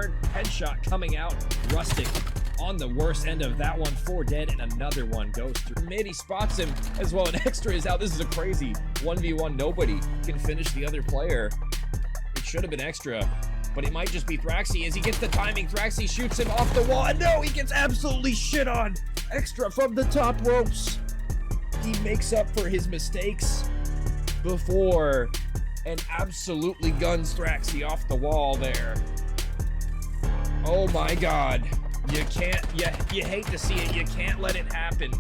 Dark headshot coming out. Rustic on the worst end of that one. 4 dead, and another one goes through mid. He spots him as well, and Extra is out. This is a crazy 1v1. Nobody can finish the other player. It should have been Extra, but it might just be Thraxy as he gets the timing. Thraxy shoots him off the wall, and no, he gets absolutely shit on. Extra from the top ropes. He makes up for his mistakes before and absolutely guns Thraxy off the wall there. Oh my God. You can't, you hate to see it. You can't let it happen.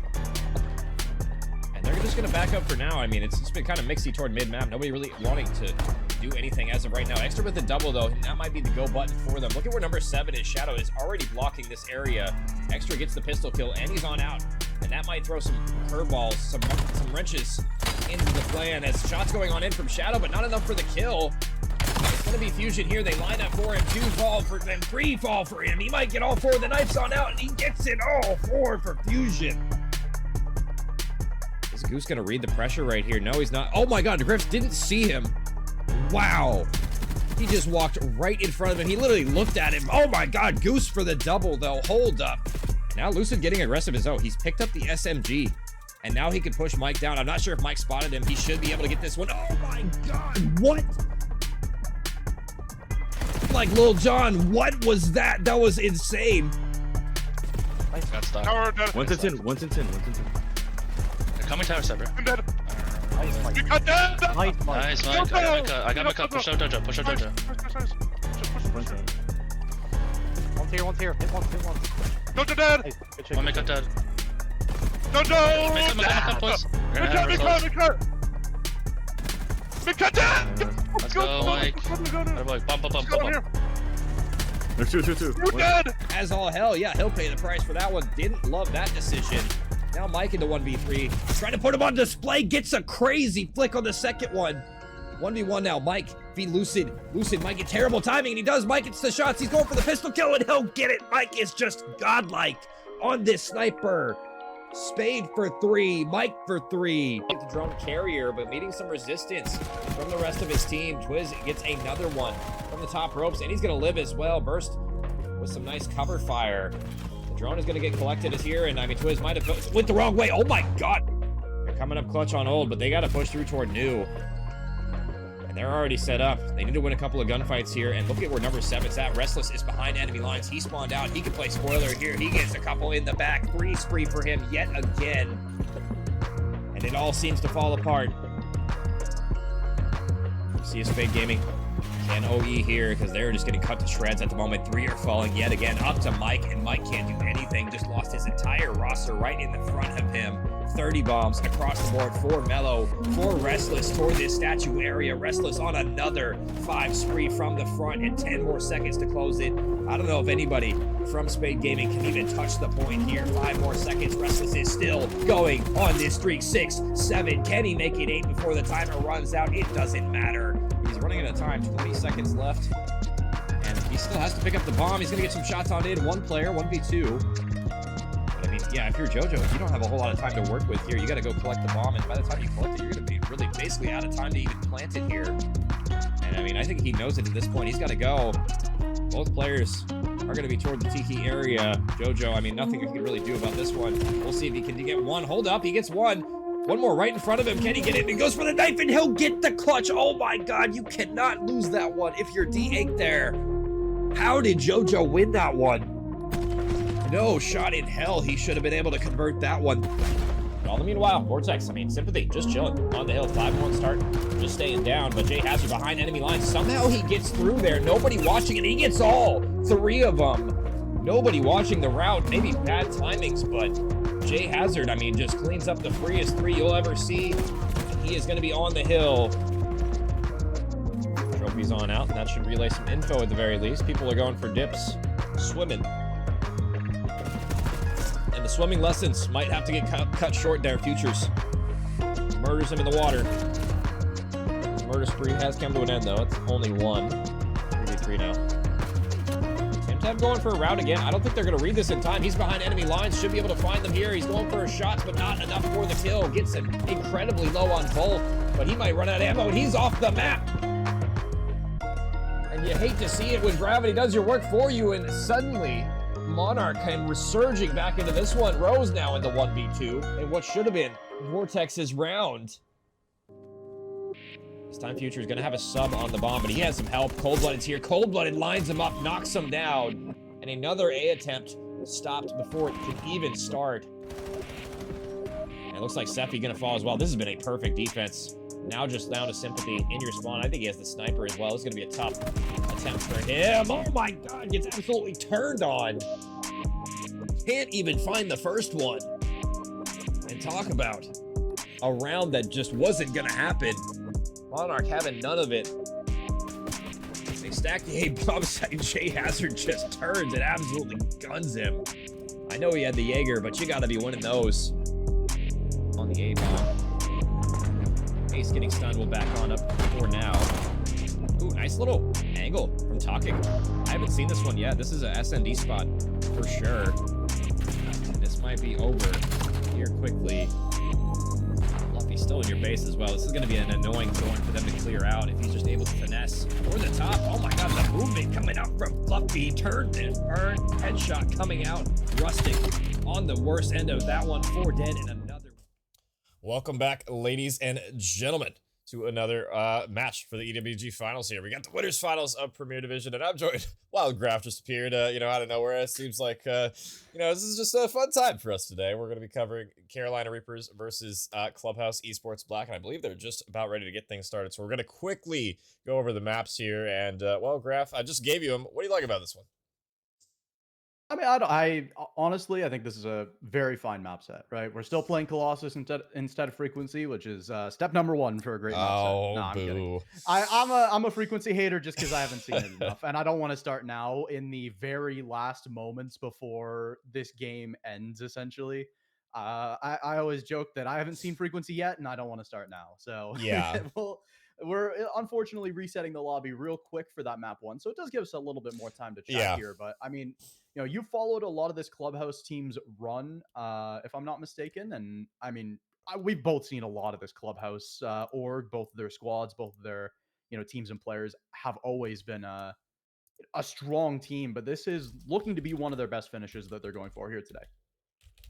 And they're just gonna back up for now. I mean, it's been kind of mixy toward mid-map. Nobody really wanting to do anything as of right now. Extra with the double though, and that might be the go button for them. Look at where number 7 is. Shadow is already blocking this area. Extra gets the pistol kill, and he's on out. And that might throw some curveballs, some wrenches into the plan as shots going on in from Shadow, but not enough for the kill. It's going to be Fusion here. They line up for him. 2 fall for them, 3 fall for him. He might get all 4. The knife's on out, and he gets it all 4 for Fusion. Is Goose going to read the pressure right here? No, he's not. Oh my God, Griffs didn't see him. Wow. He just walked right in front of him. He literally looked at him. Oh my God, Goose for the double though. Hold up. Now Lucid getting aggressive as oh. He's picked up the SMG. And now he can push Mike down. I'm not sure if Mike spotted him. He should be able to get this one. Oh my God, what? Like Lil Jon, what was that? That was insane. Got stuck. 1 to 10, 1 to 10, 1 to 10. They're coming tower separate. I'm dead. Nice, Mike. You cut that! Nice, Mike. Nice, Mike. I got my cut. Push out Dojo. Push out Dojo. One's here. Hit one. Dojo dead! Nice. Good check. One make cut dead. Dojo! Make cut, boys. We're gonna have results. Make cut dead! Let's go, Mike. Bump. There's two. You're dead! As all hell, yeah, he'll pay the price for that one. Didn't love that decision. Now Mike into 1v3. Trying to put him on display. Gets a crazy flick on the second one. 1v1 now. Mike v Lucid. Lucid might get terrible timing, and he does. Mike gets the shots. He's going for the pistol kill, and he'll get it. Mike is just godlike on this sniper. Spade for 3. Mike for 3. Get the drone carrier, but meeting some resistance from the rest of his team. Twiz gets another one from the top ropes, and he's going to live as well. Burst with some nice cover fire. The drone is going to get collected as here, and I mean, Twiz might have went the wrong way. Oh my God. They're coming up clutch on old, but they got to push through toward new. And they're already set up. They need to win a couple of gunfights here, and look at where number 7's at. Restless is behind enemy lines. He spawned out. He can play spoiler here. He gets a couple in the back. 3 spree for him yet again. And it all seems to fall apart. See Spade Gaming can OE here because they're just getting cut to shreds at the moment. 3 are falling yet again up to Mike, and Mike can't do anything. Just lost his entire roster right in the front of him. 30 bombs across the board for Mellow, for Restless toward this statue area. Restless on another 5 spree from the front, and 10 more seconds to close it. I don't know if anybody from Spade Gaming can even touch the point here. 5 more seconds. Restless is still going on this streak. 6, 7. Can he make it 8 before the timer runs out? It doesn't matter. He's running out of time. 20 seconds left. And he still has to pick up the bomb. He's going to get some shots on in. 1 player, 1v2. I mean, yeah, if you're JoJo, you don't have a whole lot of time to work with here. You got to go collect the bomb, and by the time you collect it, you're going to be really basically out of time to even plant it here. And I mean, I think he knows it at this point. He's got to go. Both players are going to be toward the Tiki area. JoJo, I mean, nothing he can really do about this one. We'll see if he can get one. Hold up, he gets one. One more right in front of him. Can he get it? He goes for the knife, and he'll get the clutch. Oh my God, you cannot lose that one if you're D8 there. How did JoJo win that one? No shot in hell. He should have been able to convert that one. And all the meanwhile, Vortex, I mean, Sympathy, just chilling on the hill. 5-1 start, just staying down. But Jay Hazard behind enemy lines. Somehow he gets through there. Nobody watching, and he gets all 3 of them. Nobody watching the route. Maybe bad timings, but Jay Hazard, I mean, just cleans up the freest 3 you'll ever see. He is going to be on the hill. Trophy's on out, and that should relay some info at the very least. People are going for dips, swimming. And the swimming lessons might have to get cut short there. Futures murders him in the water. His murder spree has come to an end, though. It's only 1. 3v3 now. Tim going for a route again. I don't think they're going to read this in time. He's behind enemy lines. Should be able to find them here. He's going for his shots, but not enough for the kill. Gets him incredibly low on both, but he might run out of ammo, and he's off the map. And you hate to see it when gravity does your work for you, and suddenly Monarch came resurging back into this one. Rose now in the 1v2 in what should have been Vortex's round. This time Future is going to have a sub on the bomb, but he has some help. Cold-Blooded's here. Cold-Blooded lines him up, knocks him down. And another A attempt stopped before it could even start. And it looks like Sephi going to fall as well. This has been a perfect defense. Now just down to Sympathy in your spawn. I think he has the sniper as well. It's going to be a tough attempt for him. Oh my god, gets absolutely turned on. Can't even find the first one. And talk about a round that just wasn't going to happen. Monarch having none of it. They stack the A-bomb side. Jay Hazard just turns and absolutely guns him. I know he had the Jaeger, but you got to be winning those on the A-bomb. Ace getting stunned. We'll back on up for now. Ooh, nice little angle from Talking. I haven't seen this one yet. This is a SND spot for sure. This might be over here quickly. Fluffy's still in your base as well. This is going to be an annoying thorn for them to clear out if he's just able to finesse over the top. Oh my god, the movement coming out from Fluffy. Turned and burn. Headshot coming out. Rustic on the worst end of that one. 4 dead and another. Welcome back, ladies and gentlemen, to another match for the EWG finals here. We got the winners finals of Premier Division, and I'm joined. Wild Graph just appeared, out of nowhere. It seems like, this is just a fun time for us today. We're going to be covering Carolina Reapers versus Clubhouse Esports Black, and I believe they're just about ready to get things started. So we're going to quickly go over the maps here, and, Graph, I just gave you them. What do you like about this one? I mean, I honestly, I think this is a very fine map set, right? We're still playing Colossus instead of Frequency, which is step number 1 for a great map set. No, I'm kidding. I'm a Frequency hater just because I haven't seen it enough, and I don't want to start now in the very last moments before this game ends, essentially. I always joke that I haven't seen Frequency yet, and I don't want to start now. So yeah, we're unfortunately resetting the lobby real quick for that map 1, so it does give us a little bit more time to chat here. But I mean, you followed a lot of this Clubhouse team's run, if I'm not mistaken, and I mean, we've both seen a lot of this Clubhouse org, both their squads, both their teams and players have always been a strong team, but this is looking to be one of their best finishes that they're going for here today.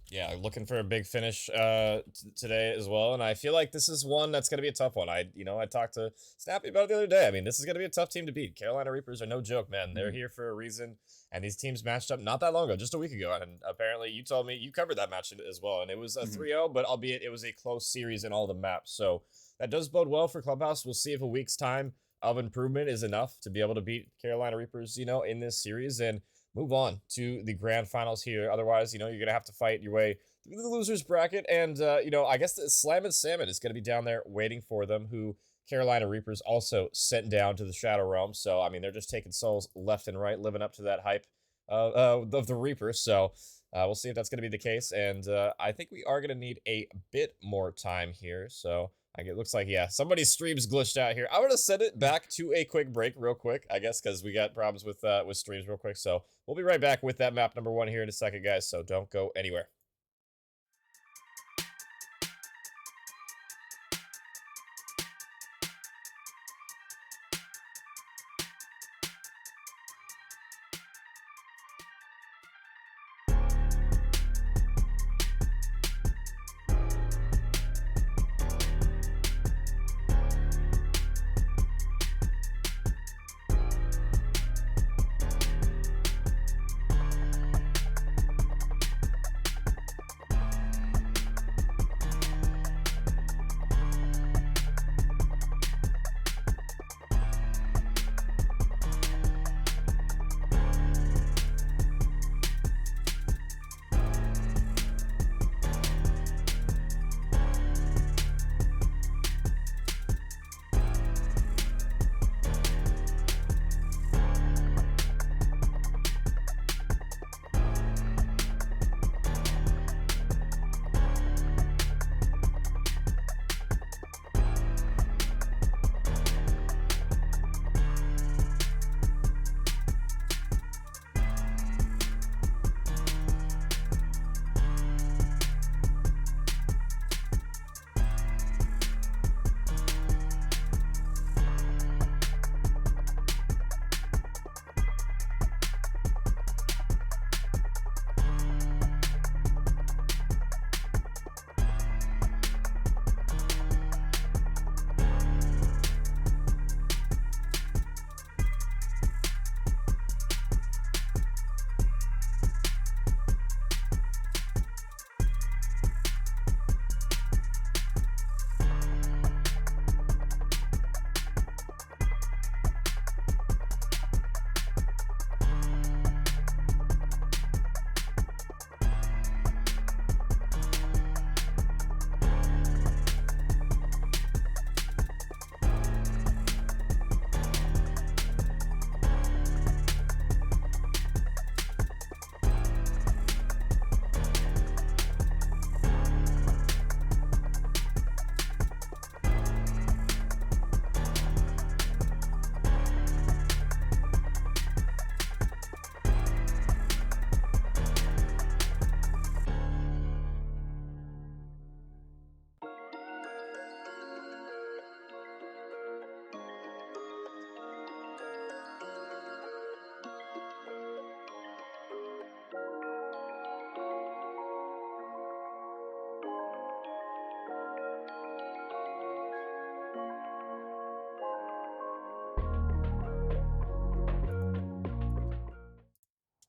Yeah, looking for a big finish today as well, and I feel like this is one that's going to be a tough one. I talked to Snappy about it the other day. I mean, this is going to be a tough team to beat. Carolina Reapers are no joke, man. They're here for a reason, and these teams matched up not that long ago, just a week ago, and apparently you told me you covered that match as well, and it was a 3-0, but albeit it was a close series in all the maps, so that does bode well for Clubhouse. We'll see if a week's time of improvement is enough to be able to beat Carolina Reapers, in this series, and move on to the grand finals here. Otherwise, you're going to have to fight your way through the losers bracket. And, I guess the Slam and Salmon is going to be down there waiting for them, who Carolina Reapers also sent down to the Shadow Realm. So, I mean, they're just taking souls left and right, living up to that hype of the Reapers. So, we'll see if that's going to be the case. And I think we are going to need a bit more time here. So, it looks like, yeah, somebody's stream's glitched out here. I'm going to send it back to a quick break real quick, I guess, because we got problems with streams real quick. So we'll be right back with that map number 1 here in a second, guys. So don't go anywhere.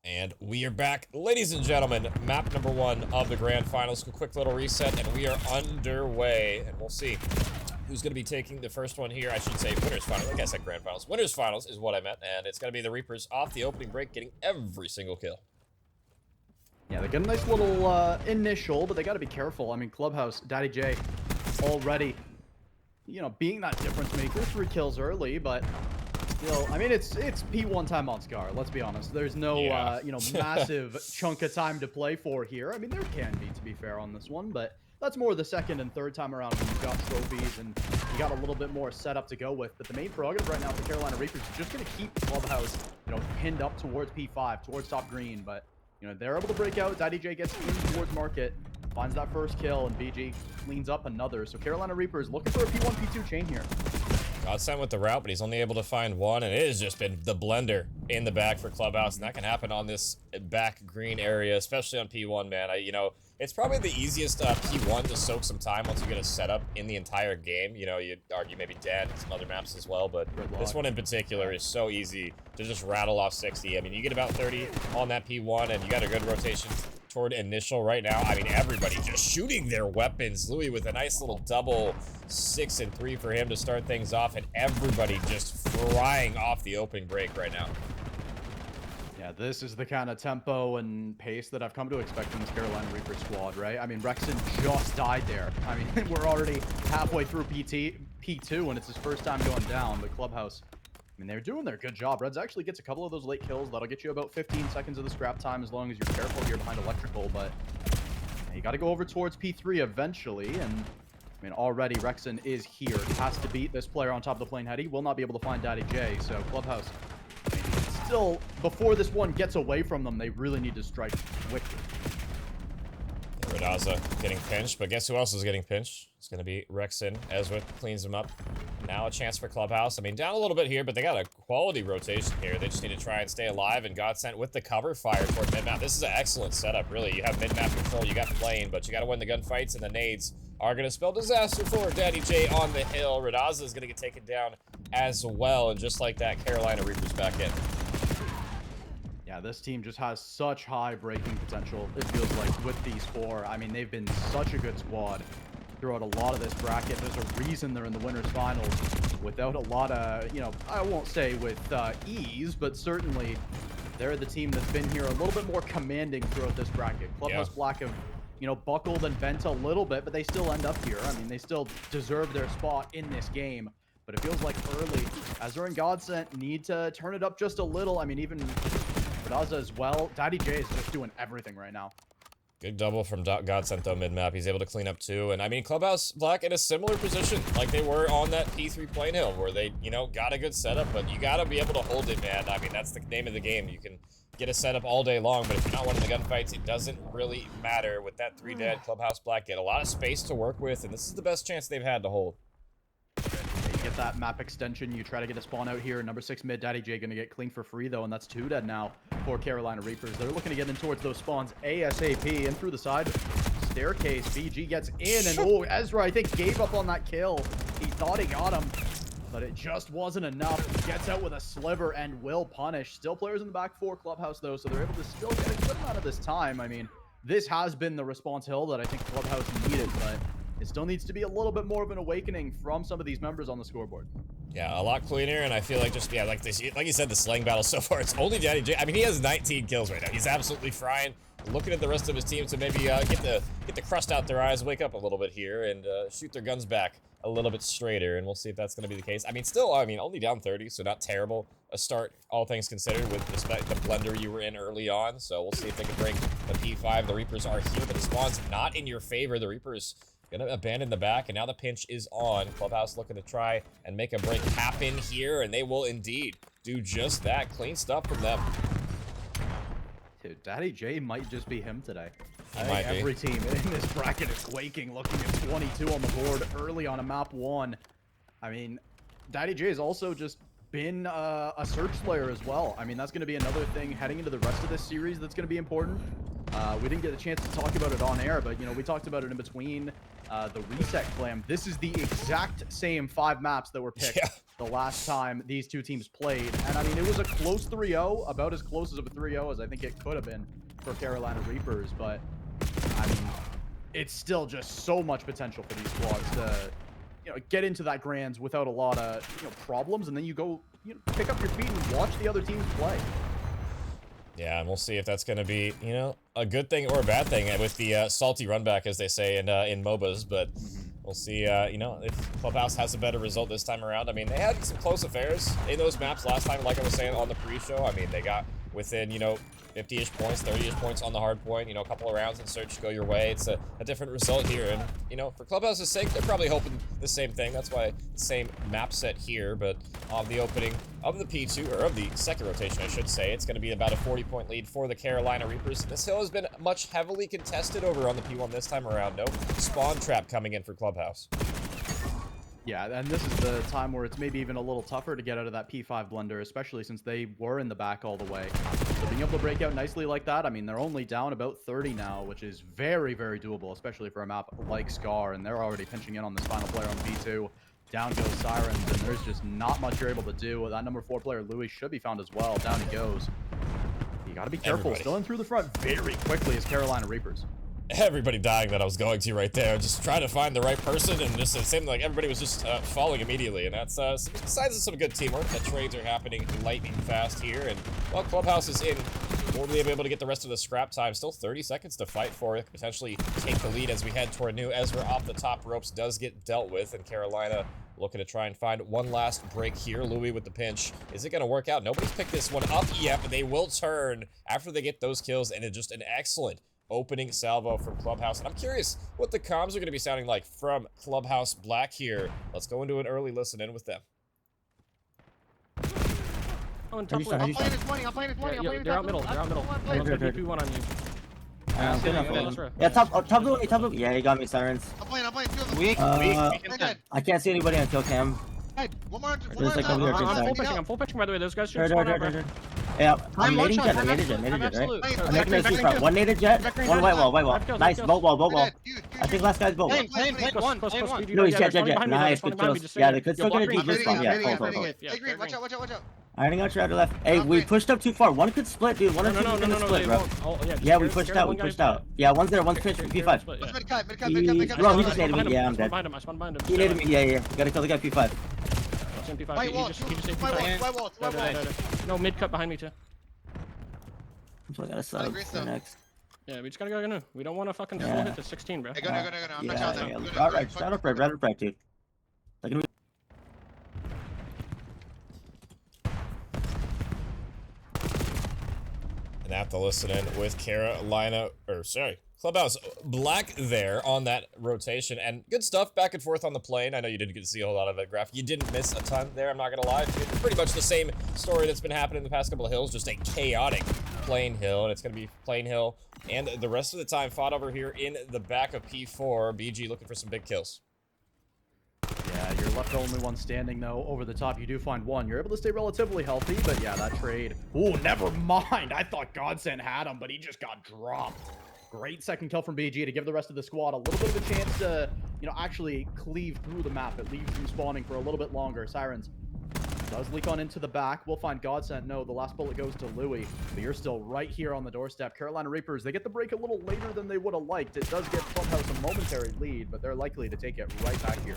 And we are back, ladies and gentlemen. Map number 1 of the grand finals. A quick little reset, and we are underway. And we'll see who's going to be taking the first one here. I should say winners finals. Like I said, grand finals. Winners finals is what I meant, and it's going to be the Reapers off the opening break, getting every single kill. Yeah, they get a nice little initial, but they got to be careful. I mean, Clubhouse, Daddy J, already, you know, being that difference maker. 3 kills early, but still, I mean, it's P1 time on Scar. Let's be honest. There's no, you know, massive chunk of time to play for here. I mean, there can be, to be fair, on this one, but that's more the second and third time around when you've got trophies and you got a little bit more setup to go with. But the main prerogative right now for Carolina Reapers is just going to keep Clubhouse, you know, pinned up towards P5, towards top green, but you know, they're able to break out. Daddy J gets in towards market, finds that first kill, and BG cleans up another. So Carolina Reapers looking for a P1, P2 chain here. Godsent with the route, but he's only able to find one, and it has just been the blender in the back for Clubhouse, and that can happen on this back green area, especially on P1, man. You know, it's probably the easiest P1 to soak some time once you get a setup in the entire game. You know, you'd argue maybe Dan and some other maps as well, but this one in particular is so easy to just rattle off 60. I mean, you get about 30 on that P1, and you got a good rotation toward initial right now. I mean, everybody just shooting their weapons. Louis with a nice little double 6 and 3 for him to start things off, and everybody just flying off the opening break right now. Yeah, this is the kind of tempo and pace that I've come to expect from this Carolina Reaper squad, right? I mean, Rexon just died there. I mean, we're already halfway through P2, and it's his first time going down. But Clubhouse, I mean, they're doing their good job. Reds actually gets a couple of those late kills. That'll get you about 15 seconds of the scrap time as long as you're careful here behind electrical. But yeah, you got to go over towards P3 eventually. And I mean, already Rexon is here. He has to beat this player on top of the plane head. He will not be able to find Daddy J. So Clubhouse, still, before this one gets away from them, they really need to strike quickly. Radaza getting pinched, but guess who else is getting pinched? It's going to be Rexon. Ezra cleans him up. Now a chance for Clubhouse. I mean, down a little bit here, but they got a quality rotation here. They just need to try and stay alive, and Godsent with the cover fire toward mid-map. This is an excellent setup, really. You have mid-map control, you got plane, but you got to win the gunfights, and the nades are going to spell disaster for Daddy J on the hill. Radaza is going to get taken down as well, and just like that, Carolina Reapers back in. Yeah, this team just has such high breaking potential, it feels like, with these 4. I mean, they've been such a good squad throughout a lot of this bracket. There's a reason they're in the winners finals without a lot of, you know, I won't say with ease, but certainly they're the team that's been here a little bit more commanding throughout this bracket. Clubhouse Black have, you know, buckled and bent a little bit, but they still end up here. I mean, they still deserve their spot in this game. But it feels like early, Ezra and Godsent need to turn it up just a little. I mean, even Radaza as well. Daddy J is just doing everything right now. Good double from Godsent though mid-map. He's able to clean up 2. And I mean, Clubhouse Black in a similar position like they were on that P3 plane hill where they, you know, got a good setup, but you got to be able to hold it, man. I mean, that's the name of the game. You can get a setup all day long, but if you're not winning the gunfights, it doesn't really matter. With that 3 dead, Clubhouse Black get a lot of space to work with, and this is the best chance they've had to hold. You get that map extension, you try to get a spawn out here. Number 6 mid, Daddy J gonna get clean for free though, and that's 2 dead now for Carolina Reapers. They're looking to get in towards those spawns ASAP, and through the side staircase, BG gets in, and oh, Ezra I think gave up on that kill. He thought he got him, but it just wasn't enough. He gets out with a sliver and will punish. Still players in the back 4 Clubhouse though, so they're able to still get a good amount of this time. I mean, this has been the response hill that I think Clubhouse needed, but it still needs to be a little bit more of an awakening from some of these members on the scoreboard. Yeah, a lot cleaner, and I feel like just, yeah, like this, like you said, the slang battle so far, it's only Daddy J. I mean, he has 19 kills right now. He's absolutely frying. Looking at the rest of his team to maybe get the crust out their eyes, wake up a little bit here, and shoot their guns back a little bit straighter, and we'll see if that's going to be the case. I mean, still, I mean, only down 30, so not terrible a start, all things considered, with the blender you were in early on. So we'll see if they can break the P5. The Reapers are here, but the spawn's not in your favor. The Reapers gonna abandon the back, and now the pinch is on. Clubhouse looking to try and make a break happen here, and they will indeed do just that. Clean stuff from them. Dude, Daddy J might just be him today. He I think every team in this bracket is quaking, looking at 22 on the board early on a map 1. I mean, Daddy J has also just been a search player as well. I mean, that's going to be another thing heading into the rest of this series that's going to be important. We didn't get a chance to talk about it on air, but, you know, we talked about it in between the reset clam. This is the exact same 5 maps that were picked the last time these two teams played. And, I mean, it was a close 3-0, about as close as a 3-0 as I think it could have been for Carolina Reapers. But, I mean, it's still just so much potential for these squads to, you know, get into that grands without a lot of, you know, problems. And then you go, you know, pick up your feet and watch the other teams play. Yeah, and we'll see if that's going to be, you know, a good thing or a bad thing with the salty run back, as they say in MOBAs. But we'll see, you know, if Clubhouse has a better result this time around. I mean, they had some close affairs in those maps last time, like I was saying on the pre-show. I mean, they got within, you know, 50-ish points, 30-ish points on the hard point. You know, a couple of rounds in search go your way. It's a different result here. And, you know, for Clubhouse's sake, they're probably hoping the same thing. That's why the same map set here. But on the opening of the P2, or of the second rotation, I should say, it's going to be about a 40-point lead for the Carolina Reapers. This hill has been much heavily contested over on the P1 this time around. No spawn trap coming in for Clubhouse. Yeah, and this is the time where it's maybe even a little tougher to get out of that P5 blunder, especially since they were in the back all the way. So being able to break out nicely like that, I mean, they're only down about 30 now, which is very, very doable, especially for a map like Scar, and they're already pinching in on this final player on P2. Down goes Sirens, and there's just not much you're able to do. That number 4 player, Louis, should be found as well. Down he goes. You gotta be careful. Everybody. Still in through the front very quickly as Carolina Reapers. Everybody dying that I was going to right there, just trying to find the right person, and just it seemed like everybody was just falling immediately, and that's besides some good teamwork. The trades are happening lightning fast here, and while Clubhouse is in, will be able to get the rest of the scrap time. Still 30 seconds to fight for it, potentially take the lead as we head toward new. Ezra off the top ropes does get dealt with, and Carolina looking to try and find one last break here. Louis with the pinch. Is it going to work out? Nobody's picked this one up yet, but they will turn after they get those kills, and it's just an excellent opening salvo from Clubhouse. And I'm curious what the comms are going to be sounding like from Clubhouse Black here. Let's go into an early listen in with them. Oh, and top left. I'm playing his 20, I'm playing his 20, I'm playing his 20. They're out middle, they're out middle. One's gonna be 2-1 on you. Good enough. Yeah, top blue. Yeah, he got me, Sirens. I'm playing 2 of them. Weak. I can't see anybody on kill cam. Hey, one more like time. over here, I'm full pitching, by the way. Those guys should spawn out. Yeah, I'm nading jet, I naded jet, right? I'm making a C-front. One naded jet, one white wall. Nice, boat wall. I think last guy's boat wall. No, he's jet. Nice, good kills. Yeah, they could still get a decent spawn. Yeah, full. Hey, green, watch out. I got you out left. Hey, we pushed up too far. One could split, dude. One or two is gonna split, bro. Yeah, we pushed out. Yeah, one's there, one's finished. P5. Bro, he just naded me. Yeah, I'm dead. He naded me. Yeah. Gotta kill the guy P5. White wall. No, mid cut behind me too. I gotta sub for next. Yeah, we just gotta go new. We don't want to fucking full hit to 16, bro. Hey, go. I'm not shot them. Alright, shout out for dude. And have to listen in with Clubhouse Black there on that rotation, and good stuff back and forth on the plane. I know you didn't get to see a whole lot of it, Graph. You didn't miss a ton there, I'm not gonna lie. It's pretty much the same story that's been happening in the past couple of hills, just a chaotic plane hill, and it's gonna be plane hill, and the rest of the time fought over here in the back of P4. BG looking for some big kills. Yeah, you're left the only one standing, though. Over the top, you do find one. You're able to stay relatively healthy, but yeah, that trade. Ooh, never mind. I thought Godsend had him, but he just got dropped. Great second kill from BG to give the rest of the squad a little bit of a chance to, you know, actually cleave through the map. It leaves you spawning for a little bit longer. Sirens does leak on into the back. We'll find Godsend. No, the last bullet goes to Louis, but you're still right here on the doorstep. Carolina Reapers, they get the break a little later than they would have liked. It does give Clubhouse a momentary lead, but they're likely to take it right back here.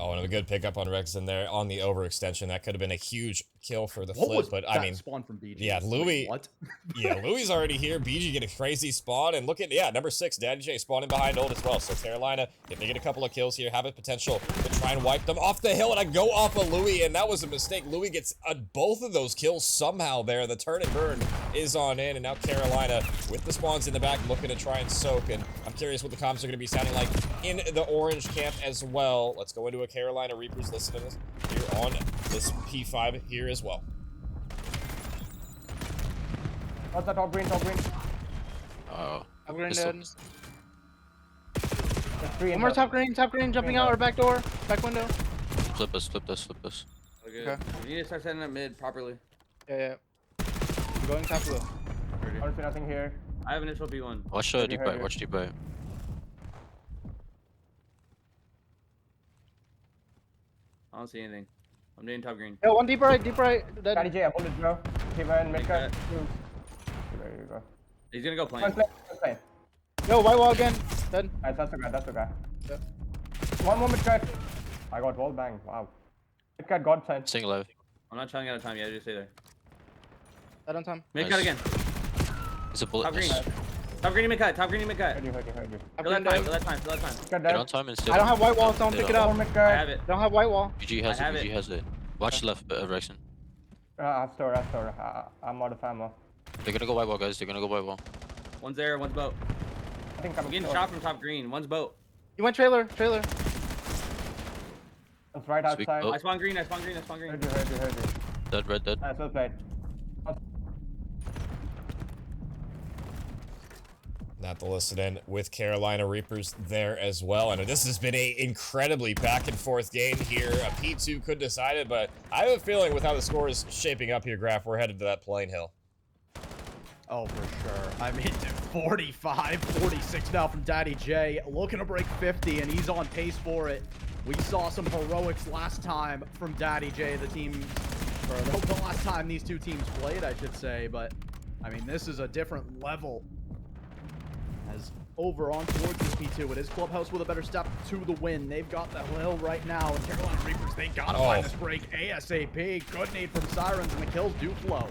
Oh, and a good pickup on Rex in there on the overextension. That could have been a huge kill for the What flip, was but that I mean, spawn from BG? yeah, Louis. What? Yeah, Louis already here. BG get a crazy spawn, and look at, yeah, number 6, Daddy J spawning behind Old as well. So Carolina, if they get a couple of kills here, have a potential to try and wipe them off the hill, and I go off of Louis, and that was a mistake. Louis gets both of those kills somehow there. The turn and burn is on in, and now Carolina with the spawns in the back looking to try and soak, and I'm curious what the comms are going to be sounding like in the orange camp as well. Let's go into a Carolina Reapers listen to this here on this P5 here as well. What's that? Top green. Oh. Top green dead. One more top green, jumping out our back door, back window. Flip us. Okay. You need to start setting up mid properly. Yeah. Going top blue. Honestly, nothing here. I have initial B1. Watch deep right. Watch deep right. I don't see anything. I'm doing top green. Yo, one deep right. Dead. Daddy J, I pulled it, bro. Keep in mid cut. There you go. He's gonna go plane. Yo, white wall again. Dead. Nice, that's the guy. Yeah. One more mid cut. I got wall bang. Wow. Mid cut, God side. Staying alive. I'm not trying out of time yet. Just stay there. Dead on time. Mid cut again. It's a bullet. Top green. Top green mid cut. Top green mid cut. Heard you. Fill that time. Get on time and still. I don't have white wall. Don't pick it up. I have it. Don't have white wall. BG has it. Watch left, Rexon. Store. I'm out of ammo. They're gonna go white wall, guys. They're gonna go white wall. One's there. One's boat. I think I'm getting shot from top green. One's boat. You went trailer. It's right outside. I spawn green. Heard you. Dead, red, dead. Nice, well played. Not to listen in with Carolina Reapers there as well. And this has been a incredibly back and forth game here. A P2 could decide it, but I have a feeling with how the score is shaping up here, Graf, we're headed to that Plain Hill. Oh, for sure. I mean, 45, 46 now from Daddy J. Looking to break 50, and he's on pace for it. We saw some heroics last time from Daddy J, the last time these two teams played, I should say. But, I mean, this is a different level. As over on towards this P2, it is Clubhouse with a better step to the win. They've got the hill right now, and Carolina Reapers, they gotta find this break ASAP. Good nade from Sirens, and the kills do flow.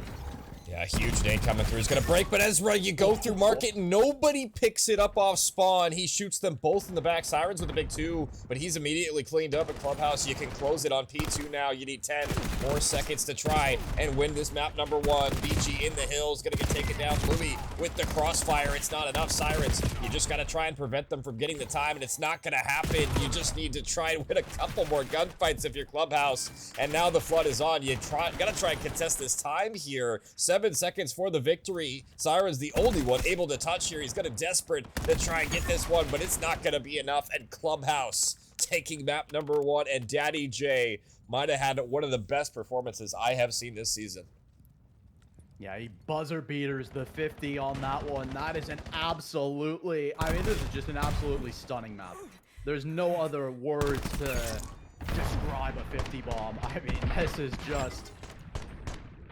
Yeah, huge nade coming through. He's gonna break, but Ezra, you go through market, nobody picks it up off spawn. He shoots them both in the back. Sirens with a big 2, but he's immediately cleaned up at Clubhouse. You can close it on P2 now. You need 10 more seconds to try and win this map number 1. BG in the hills, gonna get taken down. Louis with the crossfire. It's not enough, Sirens. You just gotta try and prevent them from getting the time, and it's not gonna happen. You just need to try and win a couple more gunfights if you're Clubhouse. And now the flood is on. You gotta try and contest this time here. 7 seconds for the victory. Siren's the only one able to touch here. He's gonna desperate to try and get this one, but it's not gonna be enough. And Clubhouse taking map number 1, and Daddy J might have had one of the best performances I have seen this season. Yeah, he buzzer beaters the 50 on that one. That is an absolutely, I mean, this is just an absolutely stunning map. There's no other words to describe a 50 bomb. I mean, this is just,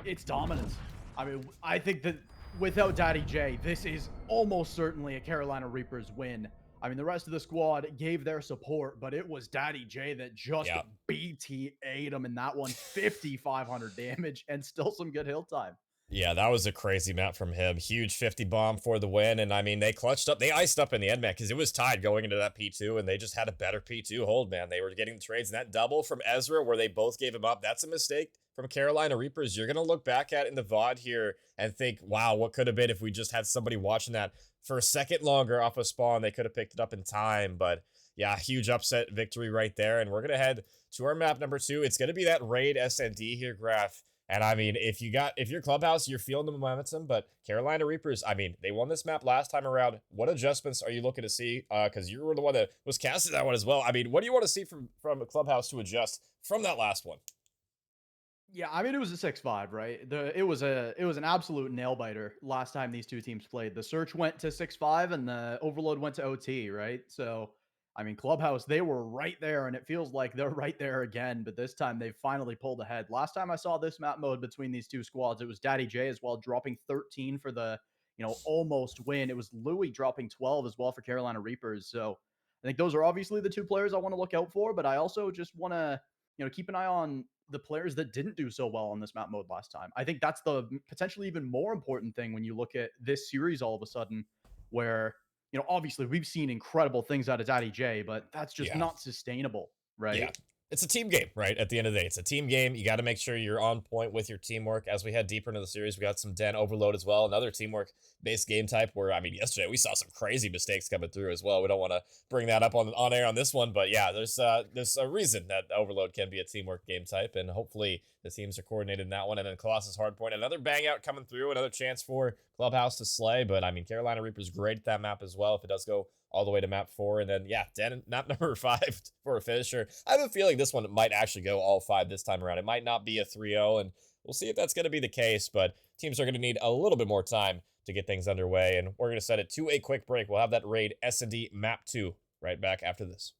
it's dominance. I mean, I think that without Daddy J, this is almost certainly a Carolina Reapers win. I mean, the rest of the squad gave their support, but it was Daddy J that just BTA'd him in that one. 5,500 damage and still some good hill time. Yeah, that was a crazy map from him. Huge 50 bomb for the win. And I mean, they clutched up. They iced up in the end, man, because it was tied going into that P2, and they just had a better P2 hold, man. They were getting the trades. And that double from Ezra where they both gave him up, that's a mistake from Carolina Reapers. You're going to look back at in the VOD here and think, wow, what could have been if we just had somebody watching that for a second longer off of spawn. They could have picked it up in time. But yeah, huge upset victory right there. And we're going to head to our map number 2. It's going to be that raid SND here, Graf. And I mean, if you're Clubhouse, you're feeling the momentum, but Carolina Reapers, I mean, they won this map last time around. What adjustments are you looking to see? Because you were the one that was casting that one as well. I mean, what do you want to see from Clubhouse to adjust from that last one? Yeah, I mean, it was a 6-5, right? It was an absolute nail biter last time these two teams played. The search went to 6-5 and the overload went to OT, right? So, I mean, Clubhouse, they were right there, and it feels like they're right there again, but this time they've finally pulled ahead. Last time I saw this map mode between these two squads, it was Daddy J as well, dropping 13 for the, almost win. It was Louis dropping 12 as well for Carolina Reapers. So I think those are obviously the two players I want to look out for, but I also just want to, keep an eye on the players that didn't do so well on this map mode last time. I think that's the potentially even more important thing when you look at this series all of a sudden, where obviously we've seen incredible things out of Daddy J, but that's just not sustainable, right? Yeah. It's a team game, right? At the end of the day, it's a team game. You got to make sure you're on point with your teamwork. As we head deeper into the series, we got some Den Overload as well, another teamwork-based game type where, I mean, yesterday we saw some crazy mistakes coming through as well. We don't want to bring that up on air on this one, but yeah, there's a reason that Overload can be a teamwork game type, and hopefully the teams are coordinated in that one. And then Colossus Hardpoint, another bang out coming through, another chance for Clubhouse to slay, but I mean, Carolina Reaper's great at that map as well if it does go all the way to map 4, and then Den map number 5 for a finisher. I have a feeling this one might actually go all 5 this time around. It might not be a 3-0, and we'll see if that's going to be the case, but teams are going to need a little bit more time to get things underway. And we're going to set it to a quick break. We'll have that raid S&D Map 2 right back after this.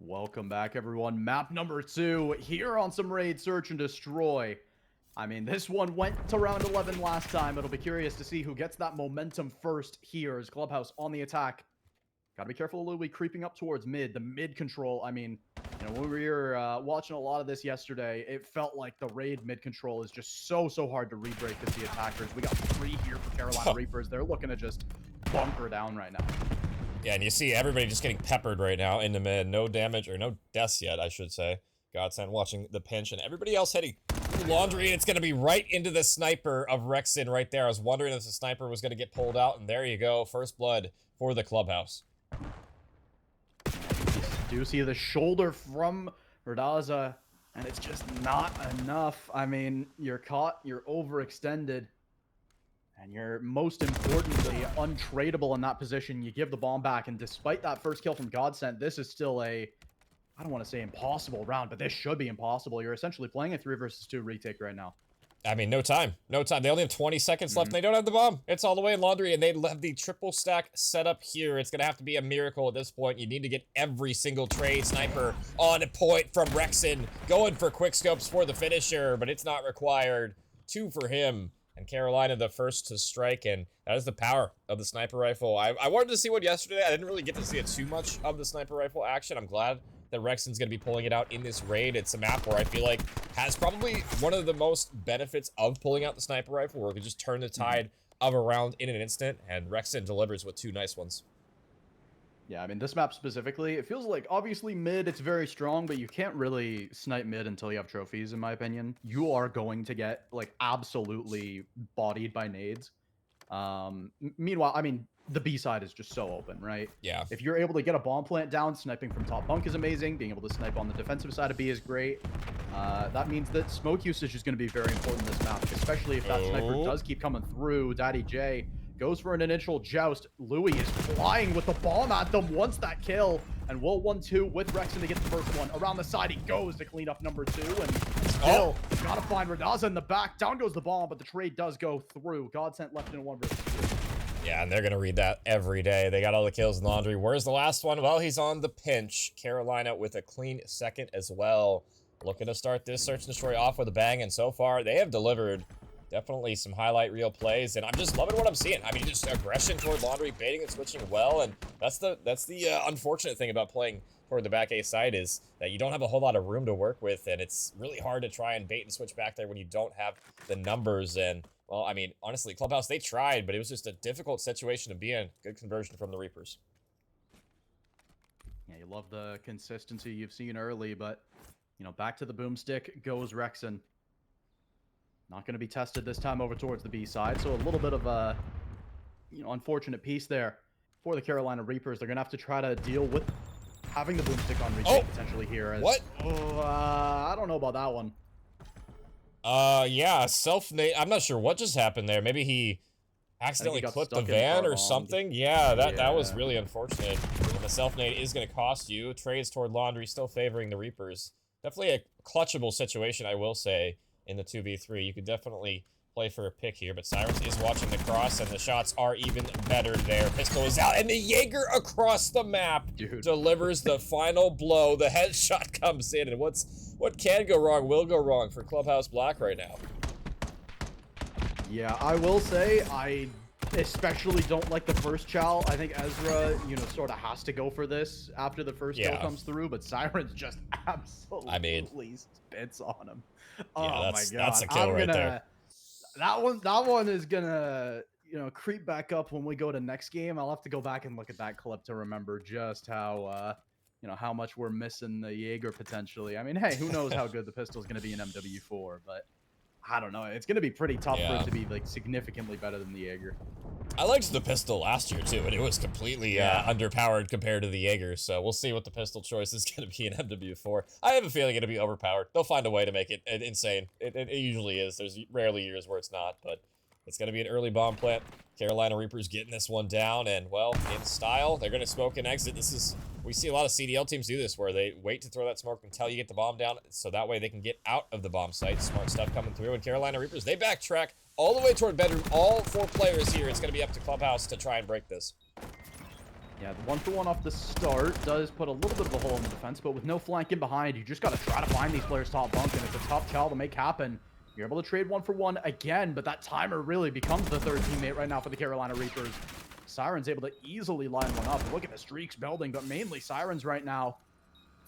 Welcome back, everyone. Map number 2 here on some Raid Search and Destroy. I mean, this one went to round 11 last time. It'll be curious to see who gets that momentum first here as Clubhouse on the attack. Gotta be careful of Louis creeping up towards mid. The mid control, I mean, you know, when we were watching a lot of this yesterday, it felt like the Raid mid control is just so hard to re-break as the attackers. We got 3 here for Carolina Reapers. They're looking to just bunker down right now. Yeah, and you see everybody just getting peppered right now in the mid. No damage, or no deaths yet, I should say. Godsend watching the pinch, and everybody else heading through Laundry, and it's going to be right into the sniper of Rexon right there. I was wondering if the sniper was going to get pulled out, and there you go. First blood for the Clubhouse. Do you see the shoulder from Verdaza, and it's just not enough. I mean, you're caught, you're overextended. And you're, most importantly, untradeable in that position. You give the bomb back, and despite that first kill from Godsent, this is still a, I don't want to say impossible round, but this should be impossible. You're essentially playing a 3 versus 2 retake right now. I mean, no time. No time. They only have 20 seconds left, and they don't have the bomb. It's all the way in Laundry, and they have the triple stack set up here. It's going to have to be a miracle at this point. You need to get every single trade sniper on point from Rexon. Going for quick scopes for the finisher, but it's not required. 2 for him. And Carolina the first to strike, and that is the power of the sniper rifle. I wanted to see one yesterday. I didn't really get to see it too much of the sniper rifle action. I'm glad that Rexon's going to be pulling it out in this raid. It's a map where I feel like has probably one of the most benefits of pulling out the sniper rifle, where it can just turn the tide of a round in an instant, and Rexon delivers with 2 nice ones. Yeah, I mean, this map specifically, it feels like, obviously, mid, it's very strong, but you can't really snipe mid until you have trophies, in my opinion. You are going to get, like, absolutely bodied by nades. Meanwhile, I mean, the B side is just so open, right? Yeah. If you're able to get a bomb plant down, sniping from top bunk is amazing. Being able to snipe on the defensive side of B is great. That means that smoke usage is going to be very important in this map, especially if that sniper does keep coming through. Daddy J goes for an initial joust. Louis is flying with the bomb at them, wants that kill, and will 1-2 with Rexon to get the first one. Around the side he goes to clean up number 2, and still gotta find Verdaza in the back. Down goes the bomb, but the trade does go through. Godsent left in a 1 versus 2. Yeah, and they're going to read that every day. They got all the kills in Laundry. Where's the last one? Well, he's on the pinch. Carolina with a clean second as well. Looking to start this search and destroy off with a bang, and so far they have delivered definitely some highlight reel plays, and I'm just loving what I'm seeing. I mean, just aggression toward Laundry, baiting and switching well, and that's the unfortunate thing about playing toward the back A side, is that you don't have a whole lot of room to work with, and it's really hard to try and bait and switch back there when you don't have the numbers. And well, I mean, honestly, Clubhouse, they tried, but it was just a difficult situation to be in. Good conversion from the Reapers. Yeah, you love the consistency you've seen early, but back to the boomstick goes Rexon. Not going to be tested this time over towards the B side, so a little bit of a, unfortunate piece there for the Carolina Reapers. They're going to have to try to deal with having the boomstick on retake potentially here. As, what? I don't know about that one. Yeah, self-nade. I'm not sure what just happened there. Maybe he accidentally clipped the van or something. Yeah, that was really unfortunate. And the self-nade is going to cost you. Trades toward Laundry still favoring the Reapers. Definitely a clutchable situation, I will say, in the 2v3. You could definitely play for a pick here, but Sirens is watching the cross, and the shots are even better there. Pistol is out, and the Jaeger across the map delivers the final blow. The headshot comes in, and what can go wrong will go wrong for Clubhouse Black right now. Yeah, I will say I especially don't like the first chow. I think Ezra, sort of has to go for this after the first kill comes through, but Sirens just absolutely spits on him. Oh my god. That's a kill right there. That one is gonna, creep back up when we go to next game. I'll have to go back and look at that clip to remember just how how much we're missing the Jaeger potentially. I mean, hey, who knows how good the pistol's gonna be in MW4, but I don't know. It's going to be pretty tough for it to be like significantly better than the Jaeger. I liked the pistol last year too, and it was completely underpowered compared to the Jaeger. So we'll see what the pistol choice is going to be in MW4. I have a feeling it'll be overpowered. They'll find a way to make it insane. It usually is. There's rarely years where it's not, but it's going to be an early bomb plant. Carolina Reapers getting this one down, and well, in style, they're going to smoke and exit. We see a lot of CDL teams do this, where they wait to throw that smoke until you get the bomb down, so that way they can get out of the bomb site. Smart stuff coming through, and Carolina Reapers, they backtrack all the way toward bedroom. All 4 players here. It's going to be up to Clubhouse to try and break this. Yeah, the 1-for-1 off the start does put a little bit of a hole in the defense, but with no flanking behind, you just got to try to find these players top bunk, and it's a tough chow to make happen. You're able to trade 1-for-1 again, but that timer really becomes the third teammate right now for the Carolina Reapers. Sirens able to easily line one up. Look at the streaks building, but mainly Sirens right now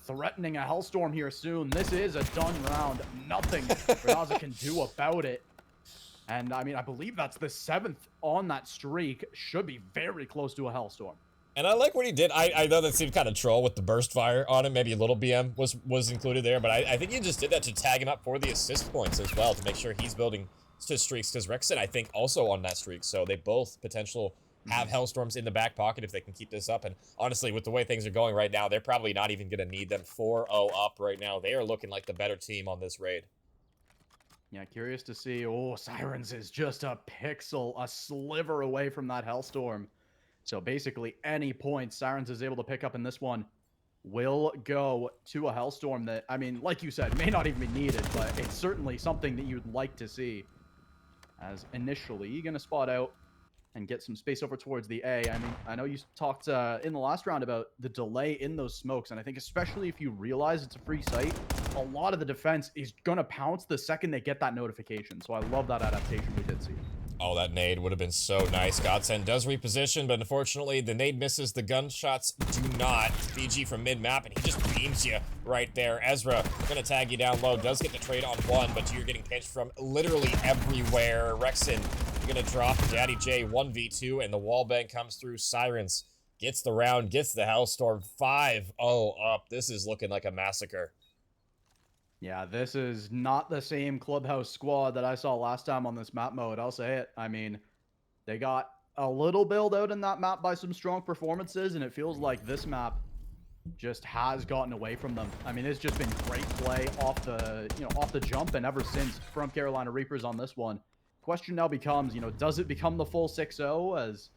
threatening a Hellstorm here soon. This is a done round. Nothing Raza can do about it. And I mean, I believe that's the 7th on that streak. Should be very close to a Hellstorm. And I like what he did. I know that seemed kind of troll with the burst fire on him. Maybe a little BM was included there, but I think he just did that to tag him up for the assist points as well, to make sure he's building his streaks, because Rexon, I think, also on that streak. So they both potential have Hellstorms in the back pocket if they can keep this up. And honestly, with the way things are going right now, they're probably not even going to need them 4-0 up right now. They are looking like the better team on this raid. Yeah, curious to see. Oh, Sirens is just a pixel, a sliver away from that Hellstorm. So basically, any points Sirens is able to pick up in this one will go to a Hellstorm that, I mean, like you said, may not even be needed, but it's certainly something that you'd like to see. As initially, you're going to spot out and get some space over towards the A. I mean, I know you talked in the last round about the delay in those smokes, and I think especially if you realize it's a free site, a lot of the defense is going to pounce the second they get that notification. So I love that adaptation we did see. Oh, that nade would have been so nice. Godsend does reposition, but unfortunately, the nade misses. The gunshots do not. BG from mid-map, and he just beams you right there. Ezra, gonna tag you down low, does get the trade on 1, but you're getting pinched from literally everywhere. Rexon, you're gonna drop Daddy J 1v2, and the wallbang comes through. Sirens gets the round, gets the Hellstorm 5-0 up. This is looking like a massacre. Yeah, this is not the same Clubhouse squad that I saw last time on this map mode. I'll say it. I mean, they got a little build out in that map by some strong performances, and it feels like this map just has gotten away from them. I mean, it's just been great play off the, off the jump and ever since from Carolina Reapers on this one. Question now becomes, does it become the full 6-0? As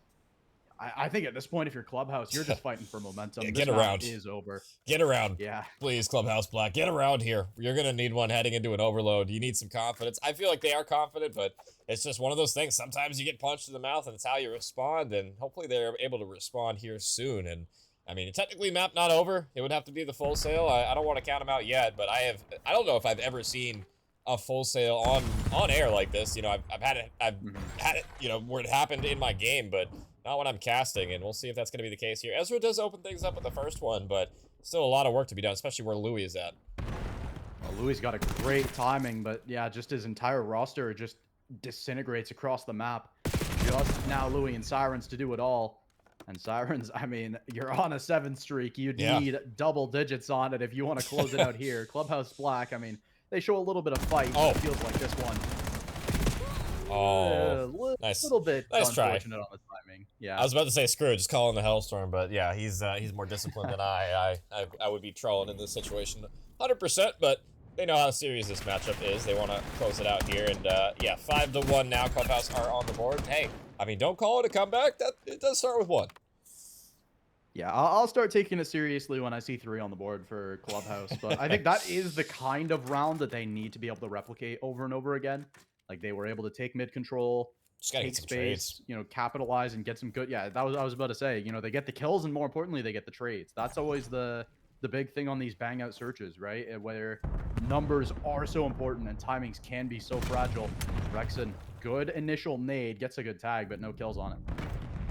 I think at this point, if you're Clubhouse, you're just fighting for momentum. Yeah, this get around. Is over. Get around. Yeah. Please, Clubhouse Black, get around here. You're going to need one heading into an overload. You need some confidence. I feel like they are confident, but it's just one of those things. Sometimes you get punched in the mouth, and it's how you respond, and hopefully they're able to respond here soon. And I mean, technically map not over. It would have to be the full sale. I don't want to count them out yet, but I don't know if I've ever seen a full sale on air like this. I've had it, where it happened in my game, but not when I'm casting, and we'll see if that's going to be the case here. Ezra does open things up with the first one, but still a lot of work to be done, especially where Louis is at. Well, Louis got a great timing, but yeah, just his entire roster just disintegrates across the map. Just now Louis and Sirens to do it all. And Sirens, I mean, you're on a 7 streak. You'd Yeah. need double digits on it if you want to close it out here. Clubhouse Black, I mean, they show a little bit of fight. Oh. It feels like this one. Oh, nice. Little bit Nice try. unfortunate on the timing. Yeah. I was about to say screw it, just call in the Hellstorm, but yeah, he's more disciplined than I would be trolling in this situation 100%, but they know how serious this matchup is. They want to close it out here, and yeah, 5-1 now. Clubhouse are on the board. Hey, I mean, don't call it a comeback. That it does start with 1. Yeah, I'll start taking it seriously when I see 3 on the board for Clubhouse, but I think that is the kind of round that they need to be able to replicate over and over again. Like, they were able to take mid control, Just gotta take get some space, trades. you know, capitalize and get some good. Yeah, that was I was about to say. You know, they get the kills, and more importantly, they get the trades. That's always the big thing on these bang out searches, right? Where numbers are so important and timings can be so fragile. Rexon, good initial nade, gets a good tag, but no kills on it.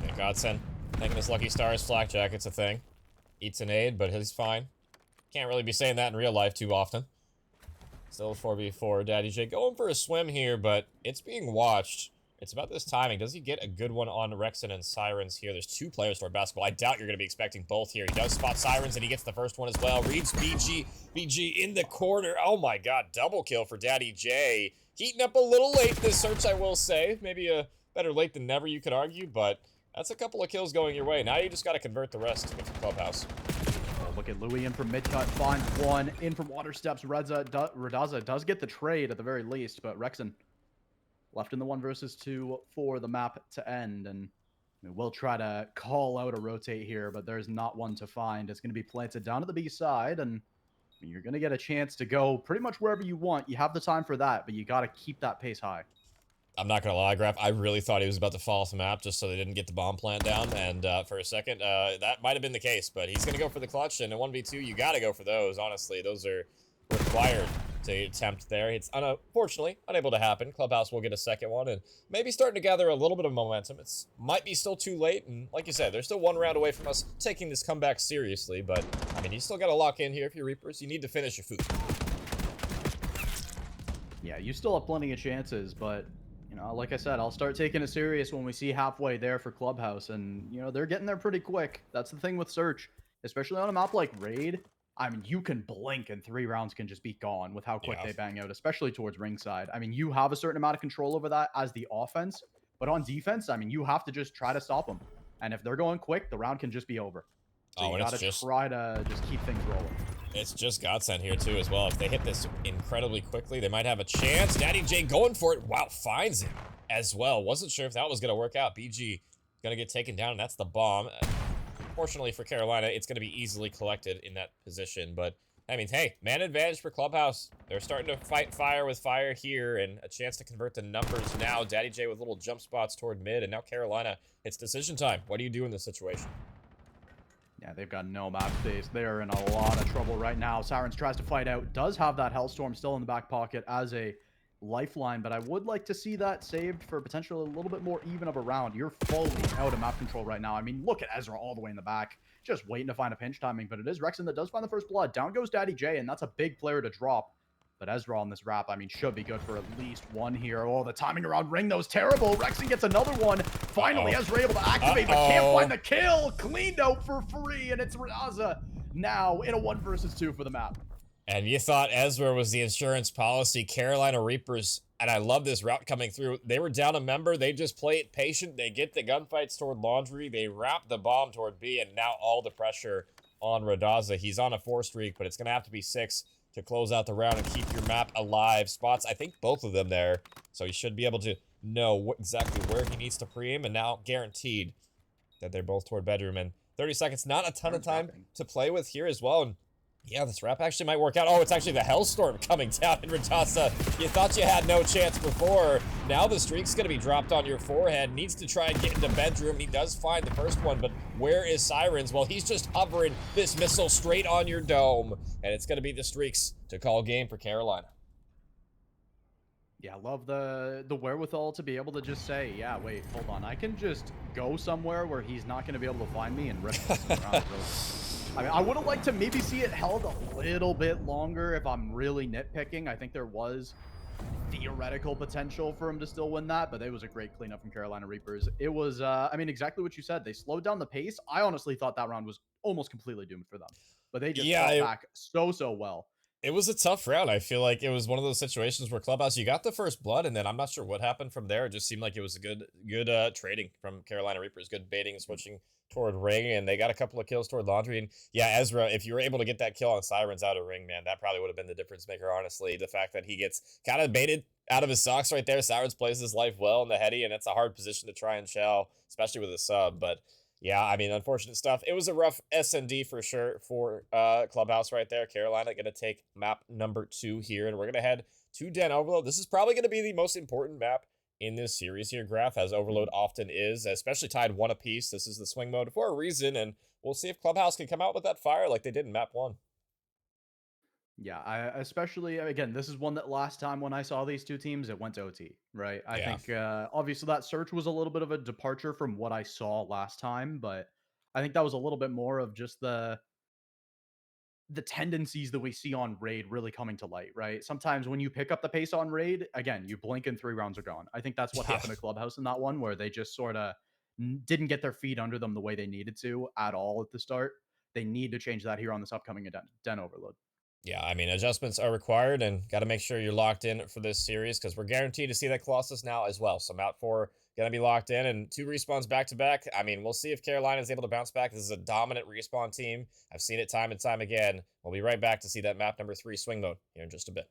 Yeah, Godsend, thinking his lucky stars, flak jacket's a thing. Eats an aid, but he's fine. Can't really be saying that in real life too often. Still 4v4. Daddy J going for a swim here, but it's being watched. It's about this timing. Does he get a good one on Rexon and Sirens here? There's 2 players for basketball. I doubt you're going to be expecting both here. He does spot Sirens, and he gets the first one as well. Reads BG. BG in the corner. Oh my god, double kill for Daddy J. Heating up a little late this search, I will say. Maybe a better late than never, you could argue, but that's a couple of kills going your way. Now you just got to convert the rest with the Clubhouse. Look at Louis in from mid-cut, finds 1. In from water steps, Radaza does get the trade at the very least, but Rexon left in the 1 versus 2 for the map to end, and we'll try to call out a rotate here, but there's not one to find. It's going to be planted down to the B side, and you're going to get a chance to go pretty much wherever you want. You have the time for that, but you got to keep that pace high. I'm not going to lie, Graf. I really thought he was about to fall off the map just so they didn't get the bomb plant down. And for a second, that might have been the case. But he's going to go for the clutch. And in 1v2, you got to go for those. Honestly, those are required to attempt there. It's unfortunately unable to happen. Clubhouse will get a second one. And maybe starting to gather a little bit of momentum. It's might be still too late. And like you said, they're still 1 round away from us taking this comeback seriously. But, I mean, you still got to lock in here if you're Reapers. You need to finish your food. Yeah, you still have plenty of chances, but... You know, like I said, I'll start taking it serious when we see halfway there for Clubhouse. And, you know, they're getting there pretty quick. That's the thing with Search, especially on a map like Raid. I mean, you can blink and 3 rounds can just be gone with how quick they bang out, especially towards ringside. I mean, you have a certain amount of control over that as the offense. But on defense, I mean, you have to just try to stop them. And if they're going quick, the round can just be over. So you got to try to just keep things rolling. It's just Godsend here, too, as well. If they hit this incredibly quickly, they might have a chance. Daddy J going for it. Wow, finds it as well. Wasn't sure if that was going to work out. BG going to get taken down, and that's the bomb. Fortunately for Carolina, it's going to be easily collected in that position. But, I mean, hey, man advantage for Clubhouse. They're starting to fight fire with fire here, and a chance to convert the numbers now. Daddy J with little jump spots toward mid, and now Carolina, it's decision time. What do you do in this situation? Yeah, they've got no map space. They're in a lot of trouble right now. Sirens tries to fight out. Does have that Hellstorm still in the back pocket as a lifeline, but I would like to see that saved for potentially a little bit more even of a round. You're fully out of map control right now. I mean, look at Ezra all the way in the back, just waiting to find a pinch timing, but it is Rexon that does find the first blood. Down goes Daddy J, and that's a big player to drop. But Ezra on this wrap, I mean, should be good for at least 1 here. Oh, the timing around ring, though, is terrible. Rexon gets another one. Finally, Ezra able to activate, but can't find the kill. Cleaned out for free, and it's Raza now in a 1 versus 2 for the map. And you thought Ezra was the insurance policy. Carolina Reapers, and I love this route coming through. They were down a member. They just play it patient. They get the gunfights toward Laundry. They wrap the bomb toward B, and now all the pressure on Radaza. He's on a 4 streak, but it's going to have to be 6 to close out the round and keep your map alive. Spots, I think both of them there. So he should be able to know exactly where he needs to pre-aim, and now guaranteed that they're both toward bedroom. And 30 seconds, not a ton of time to play with here as well. And yeah, this wrap actually might work out. Oh, it's actually the Hellstorm coming down in Radaza. You thought you had no chance before. Now the streak's going to be dropped on your forehead. Needs to try and get into bedroom. He does find the first one, but where is Sirens? Well, he's just hovering this missile straight on your dome. And it's going to be the streaks to call game for Carolina. Yeah, I love the wherewithal to be able to just say, yeah, wait, hold on. I can just go somewhere where he's not going to be able to find me and rip this around. I mean, I would have liked to maybe see it held a little bit longer if I'm really nitpicking. I think there was theoretical potential for him to still win that, but it was a great cleanup from Carolina Reapers. It was, I mean, exactly what you said. They slowed down the pace. I honestly thought that round was almost completely doomed for them, but they just fought back so well. It was a tough round. I feel like it was one of those situations where Clubhouse, you got the first blood, and then I'm not sure what happened from there. It just seemed like it was a good trading from Carolina Reapers, good baiting and switching toward Ring, and they got a couple of kills toward Laundry. And yeah, Ezra, if you were able to get that kill on Sirens out of Ring, man, that probably would have been the difference maker, honestly. The fact that he gets kind of baited out of his socks right there. Sirens plays his life well in the heady, and it's a hard position to try and shell, especially with a sub, but yeah, I mean, unfortunate stuff. It was a rough S&D for sure for Clubhouse right there. Carolina going to take map number 2 here, and we're going to head to Den Overload. This is probably going to be the most important map in this series here, Graph, as Overload often is, especially tied 1 apiece. This is the swing mode for a reason, and we'll see if Clubhouse can come out with that fire like they did in map 1. Yeah, I especially, again, this is one that last time when I saw these two teams, it went to OT, right? I think obviously that search was a little bit of a departure from what I saw last time, but I think that was a little bit more of just the tendencies that we see on Raid really coming to light, right? Sometimes when you pick up the pace on Raid, again, you blink and 3 rounds are gone. I think that's what happened to Clubhouse in that one, where they just sort of didn't get their feet under them the way they needed to at all at the start. They need to change that here on this upcoming Den Overload. Yeah, I mean, adjustments are required, and got to make sure you're locked in for this series because we're guaranteed to see that Colossus now as well. So map 4 going to be locked in, and 2 respawns back-to-back. I mean, we'll see if Carolina is able to bounce back. This is a dominant respawn team. I've seen it time and time again. We'll be right back to see that map number 3 swing mode here in just a bit.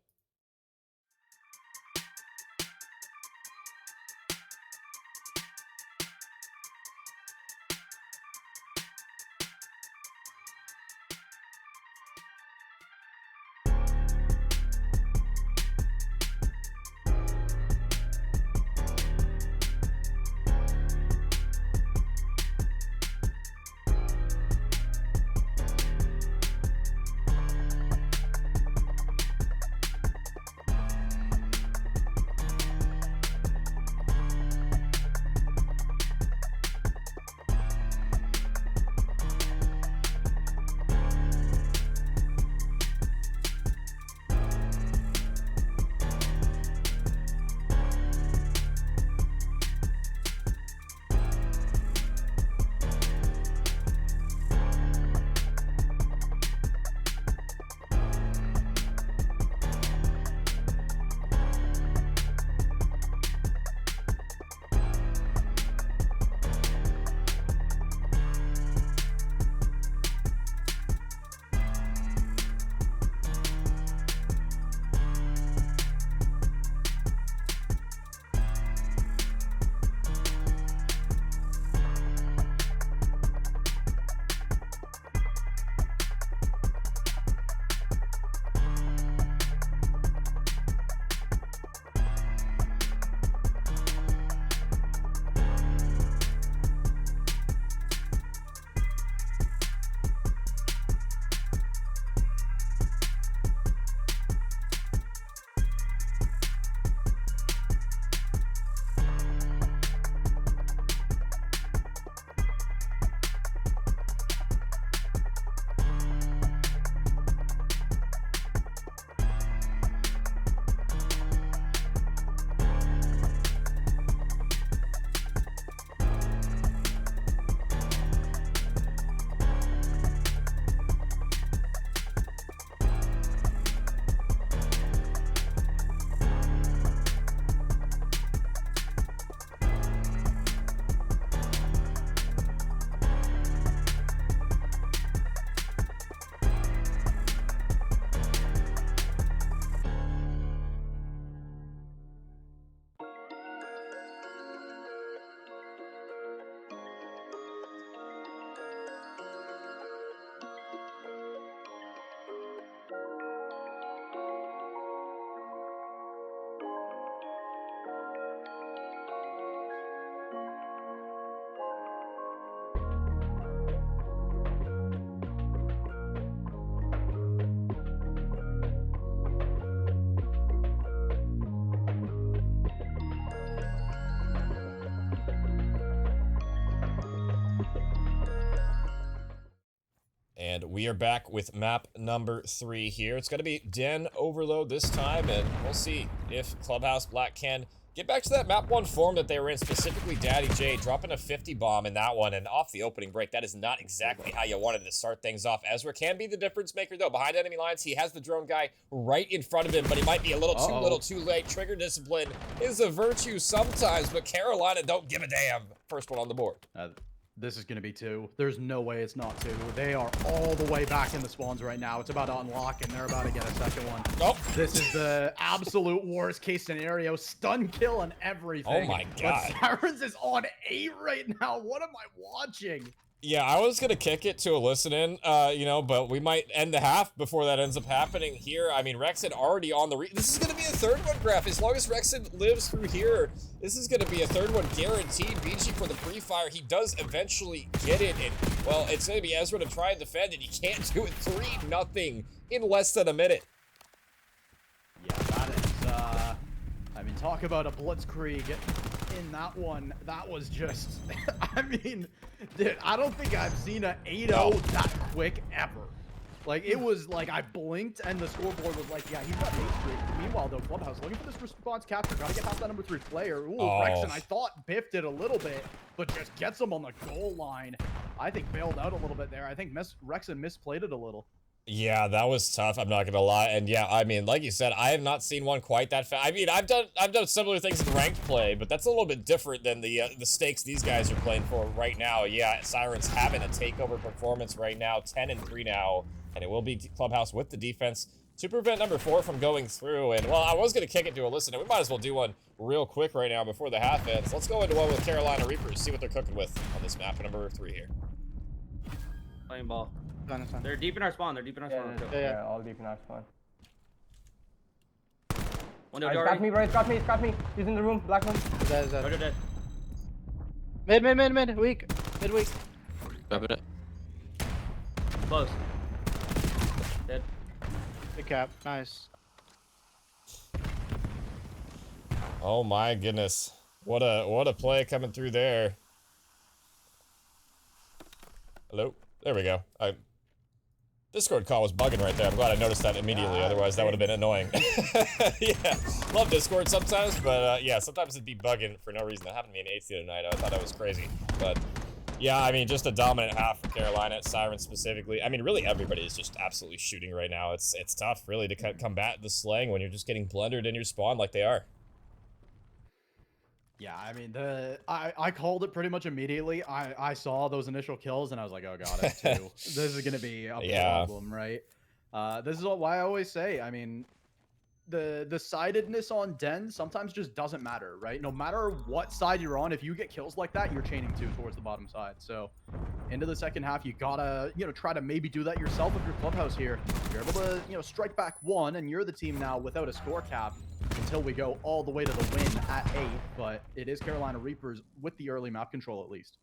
And we are back with map number 3 here. It's going to be Den Overload this time, and we'll see if Clubhouse Black can get back to that map 1 form that they were in, specifically Daddy J, dropping a 50 bomb in that one, and off the opening break. That is not exactly how you wanted to start things off. Ezra can be the difference maker, though. Behind enemy lines, he has the drone guy right in front of him, but he might be a little too late. Trigger discipline is a virtue sometimes, but Carolina don't give a damn. First one on the board. This is going to be 2. There's no way it's not 2. They are all the way back in the spawns right now. It's about to unlock, and they're about to get a second one. Nope. This is the absolute worst case scenario. Stun kill and everything. Oh my god. But Sirens is on 8 right now. What am I watching? Yeah, I was going to kick it to a listen-in, you know, but we might end the half before that ends up happening here. I mean, Rexon already on the this is going to be a 3rd one, Graph. As long as Rexon lives through here, this is going to be a 3rd one guaranteed. BG for the pre-fire. He does eventually get it, and, well, it's going to be Ezra to try and defend, and he can't do it. 3-0 in less than a minute. Yeah, that is, I mean, talk about a blitzkrieg in that one. That was just, I mean, dude, I don't think I've seen a 8-0 that quick ever. Like, it was like I blinked and the scoreboard was like, yeah, he's got 8 streak. Meanwhile, though, Clubhouse looking for this response capture. Gotta get past that number 3 player. Ooh, Rexon, I thought biffed it a little bit, but just gets him on the goal line. I think bailed out a little bit there. I think Rexon misplayed it a little. Yeah, that was tough. I'm not gonna lie, and yeah, I mean, like you said, I have not seen one quite that fast. I mean, I've done similar things in ranked play, but that's a little bit different than the stakes these guys are playing for right now. Yeah, Sirens having a takeover performance right now, 10-3 now, and it will be Clubhouse with the defense to prevent number 4 from going through. And well, I was gonna kick it to a listen, and we might as well do one real quick right now before the half ends. Let's go into one with Carolina Reapers, see what they're cooking with on this map number 3 here. Playing ball. They're deep in our spawn. They're deep in our spawn. Yeah, all deep in our spawn. Window It's door. got me, bro. It's got me. It's got me. He's in the room. Black one. Dead. Mid. Weak. Mid weak. Grabbing it. Close. Dead. Big cap. Nice. Oh my goodness. What a play coming through there. Hello? There we go. Discord call was bugging right there. I'm glad I noticed that immediately. Otherwise, that would have been annoying. Yeah, love Discord sometimes, but yeah, sometimes it'd be bugging for no reason. That happened to me in 8th the other night. I thought that was crazy. But yeah, I mean, just a dominant half for Carolina, Sirens specifically. I mean, really everybody is just absolutely shooting right now. It's tough, really, to combat the slang when you're just getting blundered in your spawn like they are. Yeah, I mean, I called it pretty much immediately. I saw those initial kills, and I was like, oh god, it's 2. This is going to be a problem, right? This is why I always say, I mean, the sidedness on Den sometimes just doesn't matter, right? No matter what side you're on, if you get kills like that, you're chaining 2 towards the bottom side. So into the second half, you gotta, try to maybe do that yourself with your Clubhouse here. You're able to, strike back 1, and you're the team now without a score cap until we go all the way to the win at 8. But it is Carolina Reapers with the early map control at least.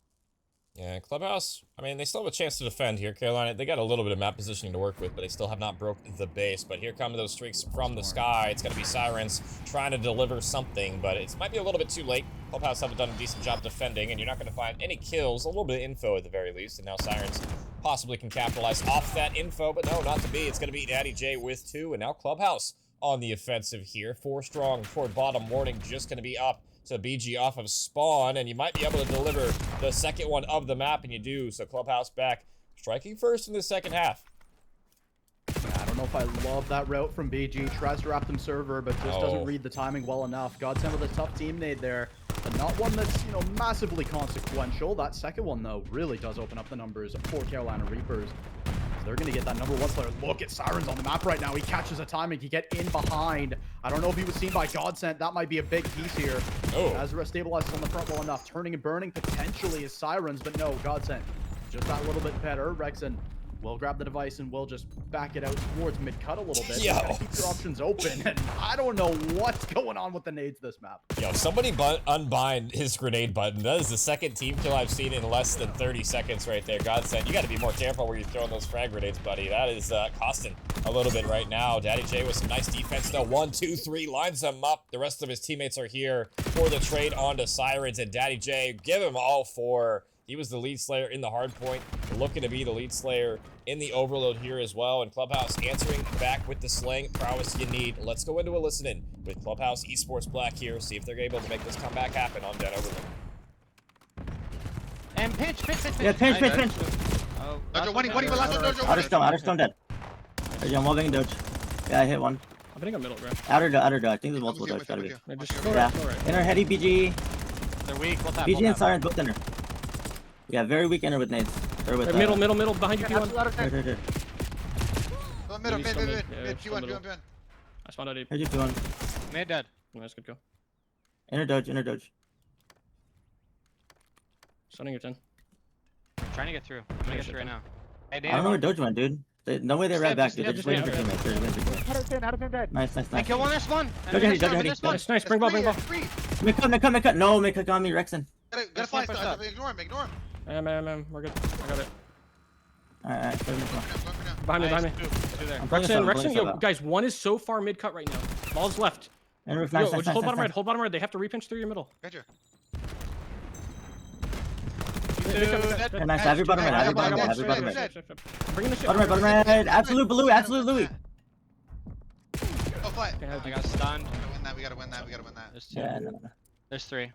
Yeah, Clubhouse, I mean, they still have a chance to defend here. Carolina, they got a little bit of map positioning to work with, but they still have not broke the base. But here come those streaks from the sky. It's going to be Sirens trying to deliver something, but it might be a little bit too late. Clubhouse haven't done a decent job defending, and you're not going to find any kills, a little bit of info at the very least. And now Sirens possibly can capitalize off that info, but no, not to be. It's going to be Daddy J with 2, and now Clubhouse on the offensive here. 4 strong toward bottom. Warning just going to be up to BG off of spawn, and you might be able to deliver the second one of the map, and you do. So Clubhouse back striking first in the second half. I don't know if I love that route from BG. Tries to wrap them server, but just doesn't read the timing well enough. Godsend with a tough team nade there, but not one that's, massively consequential. That second one, though, really does open up the numbers for Carolina Reapers. They're going to get that number 1 player. Look at Sirens on the map right now. He catches a timing. He get in behind. I don't know if he was seen by Godsend. That might be a big piece here. Azra stabilizes on the front well enough. Turning and burning potentially is Sirens, but no, Godsend just that little bit better. Rexon will grab the device and will just back it out towards mid-cut a little bit. You gotta keep your options open, and I don't know what's going on with the nades this map. Yo, somebody unbind his grenade button. That is the second team kill I've seen in less than 30 seconds right there. Godsend, you gotta be more careful where you're throwing those frag grenades, buddy. That is costing a little bit right now. Daddy J with some nice defense though. 1, 2, 3, lines them up. The rest of his teammates are here for the trade onto Sirens, and Daddy J, give him all 4. He was the lead slayer in the hard point, looking to be the lead slayer in the overload here as well. And Clubhouse answering back with the slang prowess you need. Let's go into a listen-in with Clubhouse Esports Black here, see if they're able to make this comeback happen on Den Overload. And pinch. Yeah, pinch. Oh, Dojo, one last one, Dojo. Outer stone dead. I'm walking Doge. Yeah, I hit one. I'm hitting a middle, bro. Outer Doge. I think there's multiple Doge. Gotta be. Yeah. Inner heady BG. They're weak. BG and Sirens both inner. Yeah, very weak inner with nades. Or with middle, behind you, P1. Right. Middle, mid. Yeah, P1. I spawned out deep. Here's your P1. Mid dead. Nice, good go. Inner Doge. Stunning your 10. Trying to get through. I'm gonna get through right now. Hey, I don't know where Doge went, dude. No way they ran back, dude. They're just waiting for teammates. Out of him dead. Nice. I kill one, there's one. Doge heady. Nice, bring ball. Make cut. No, make cut on me, Rexon. Gotta fly. Ignore him. We're good. I got it. Alright. Behind me. Rexon, yo, guys, one is so far mid cut right now. Ball's left. And roof, Yo, nice. just hold bottom right. They have to repinch through your middle. Gotcha. Nice, have your bottom right. Bring in the shit. Bottom right. Absolute Louis. Oh, fly. I got stunned. We gotta win that. There's two. Yeah, no. There's three.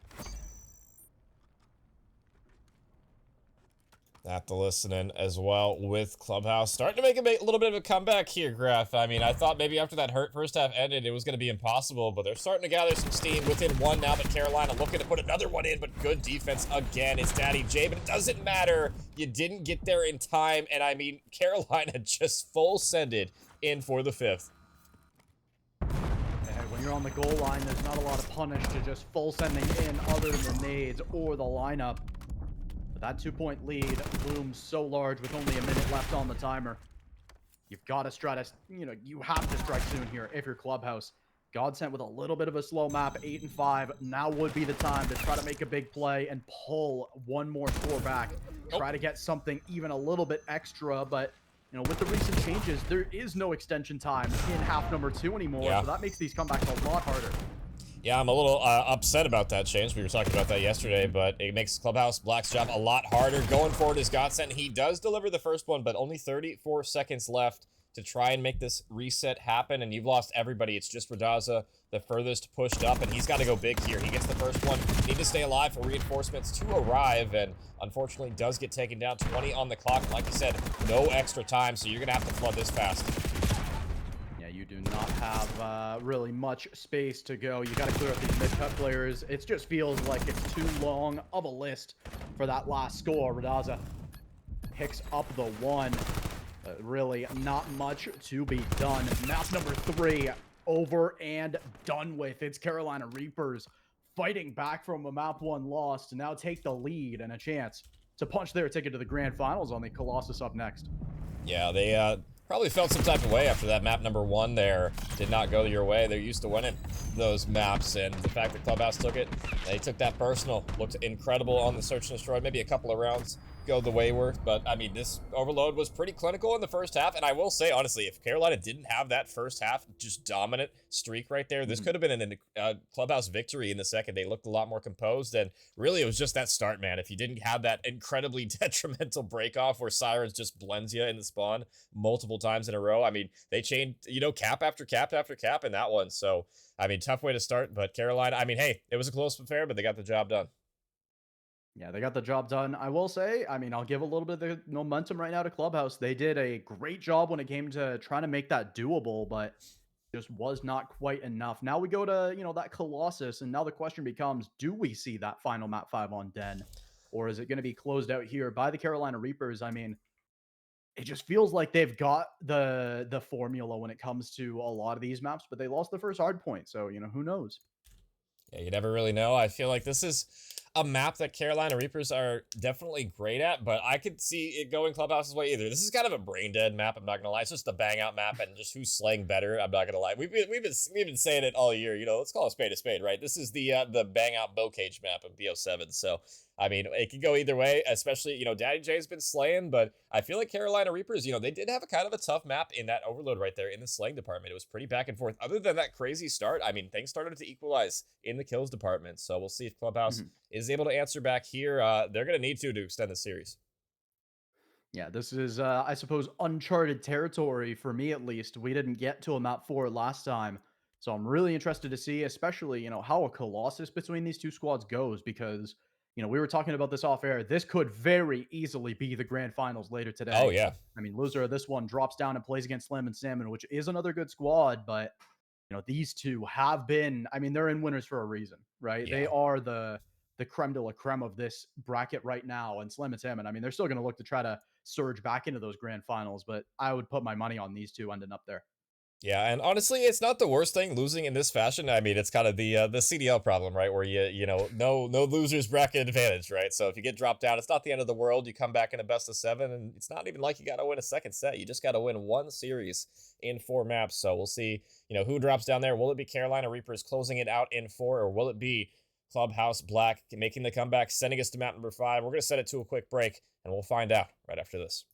Have to listen in as well with Clubhouse. Starting to make a little bit of a comeback here, Graf. I mean, I thought maybe after that first half ended, it was going to be impossible, but they're starting to gather some steam within one now that Carolina looking to put another one in, but good defense again. It's Daddy J, but it doesn't matter. You didn't get there in time, and I mean, Carolina just full sended in for the 5th. When you're on the goal line, there's not a lot of punish to just full sending in other than the nades or the lineup. That 2-point lead looms so large with only a minute left on the timer. You've got to try to, you have to strike soon here if you're Clubhouse. Godsent with a little bit of a slow map, 8-5. Now would be the time to try to make a big play and pull one more score back. Try to get something even a little bit extra, but with the recent changes, there is no extension time in half number 2 anymore, so that makes these comebacks a lot harder. Yeah, I'm a little upset about that change. We were talking about that yesterday, but it makes Clubhouse Black's job a lot harder. Going forward is Godsent. He does deliver the first one, but only 34 seconds left to try and make this reset happen, and you've lost everybody. It's just Radaza, the furthest pushed up, and he's got to go big here. He gets the first one. Need to stay alive for reinforcements to arrive, and unfortunately does get taken down. 20 on the clock. Like you said, no extra time, so you're going to have to flood this fast. You do not have really much space to go. You got to clear up these mid-cut players. It just feels like it's too long of a list for that last score. Radaza picks up the 1. Really not much to be done. Map number 3 over and done with. It's Carolina Reapers fighting back from a map 1 loss to now take the lead and a chance to punch their ticket to the grand finals on the Colossus up next. Yeah, they probably felt some type of way after that map number 1 there did not go your way. They're used to winning those maps, and the fact that Clubhouse took it, they took that personal. Looked incredible on the search and destroy. Maybe a couple of rounds go the wayward, but I mean, this overload was pretty clinical in the first half, and I will say, honestly, if Carolina didn't have that first half just dominant streak right there, this could have been a Clubhouse victory in the second. They looked a lot more composed, and really it was just that start, man. If you didn't have that incredibly detrimental break off where Sirens just blends you in the spawn multiple times in a row, I mean, they chained, cap after cap after cap in that one, so I mean, tough way to start, but Carolina, I mean, hey, it was a close affair, but they got the job done. Yeah, they got the job done. I will say, I mean, I'll give a little bit of the momentum right now to Clubhouse. They did a great job when it came to trying to make that doable, but just was not quite enough. Now we go to, that Colossus, and now the question becomes, do we see that final map 5 on Den? Or is it going to be closed out here by the Carolina Reapers? I mean, it just feels like they've got the formula when it comes to a lot of these maps, but they lost the first hard point, so, who knows? Yeah, you never really know. I feel like this is a map that Carolina Reapers are definitely great at, but I could see it going Clubhouse's way either. This is kind of a brain dead map, I'm not gonna lie. It's just the bang out map and just who's slaying better, I'm not gonna lie. We've been saying it all year, let's call a spade, right? This is the bang out bow cage map of BO7, so I mean, it could go either way, especially, Daddy J's been slaying, but I feel like Carolina Reapers, they did have a kind of a tough map in that overload right there in the slaying department. It was pretty back and forth. Other than that crazy start, I mean, things started to equalize in the kills department, so we'll see if Clubhouse is is able to answer back here, they're going to need to extend the series. Yeah, this is, I suppose, uncharted territory for me at least. We didn't get to a map 4 last time, so I'm really interested to see, especially, how a Colossus between these two squads goes, because, we were talking about this off air. This could very easily be the grand finals later today. Oh, yeah. I mean, loser of this one drops down and plays against Slam and Salmon, which is another good squad, but, these two have been, I mean, they're in winners for a reason, right? Yeah. They are the creme de la creme of this bracket right now, and Slam and Salmon, I mean, they're still going to look to try to surge back into those grand finals, but I would put my money on these two ending up there. Yeah, and honestly, it's not the worst thing losing in this fashion. I mean, it's kind of the CDL problem, right? Where no losers bracket advantage, right? So if you get dropped out, it's not the end of the world. You come back in a best of 7, and it's not even like you got to win a second set. You just got to win one series in 4 maps. So we'll see, who drops down there. Will it be Carolina Reapers closing it out in 4, or will it be Clubhouse Black making the comeback, sending us to map number 5? We're going to set it to a quick break, and we'll find out right after this.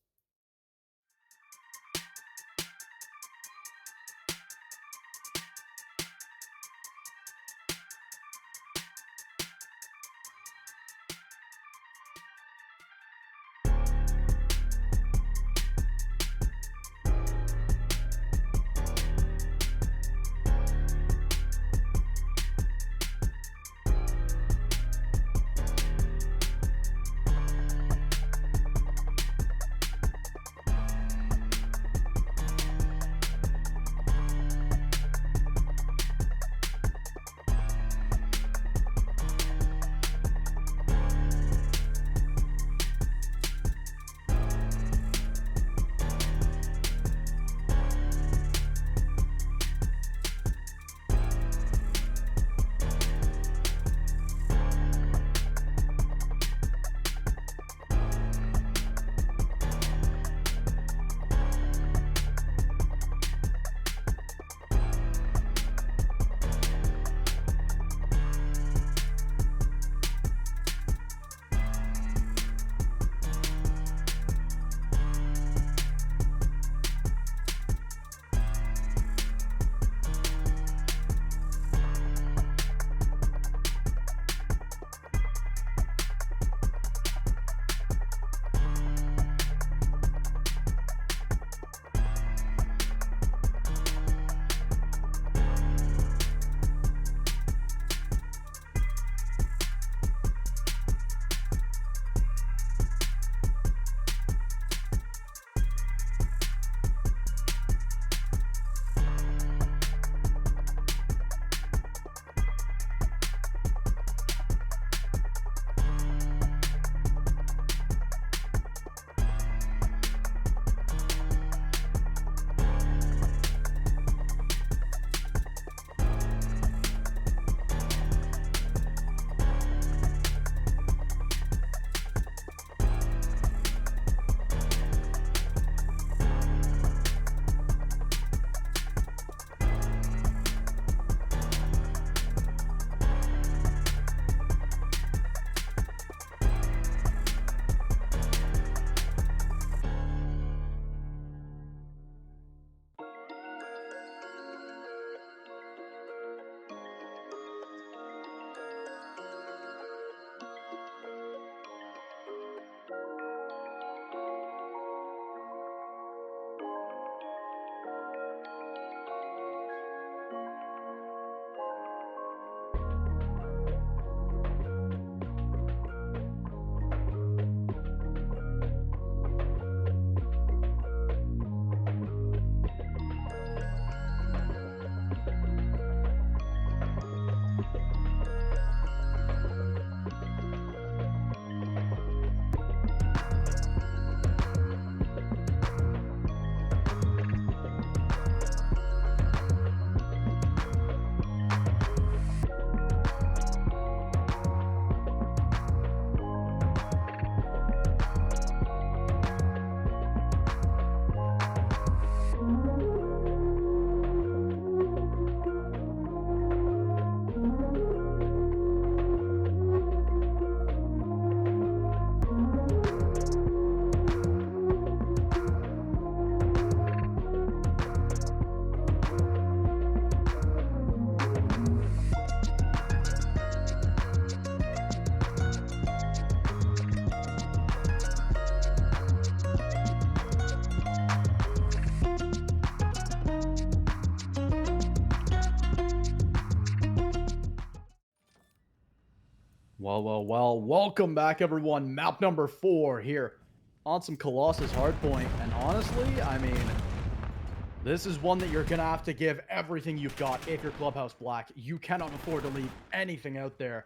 Well, welcome back, everyone. Map number 4 here on some Colossus Hardpoint. And honestly, I mean, this is one that you're going to have to give everything you've got if you're Clubhouse Black. You cannot afford to leave anything out there.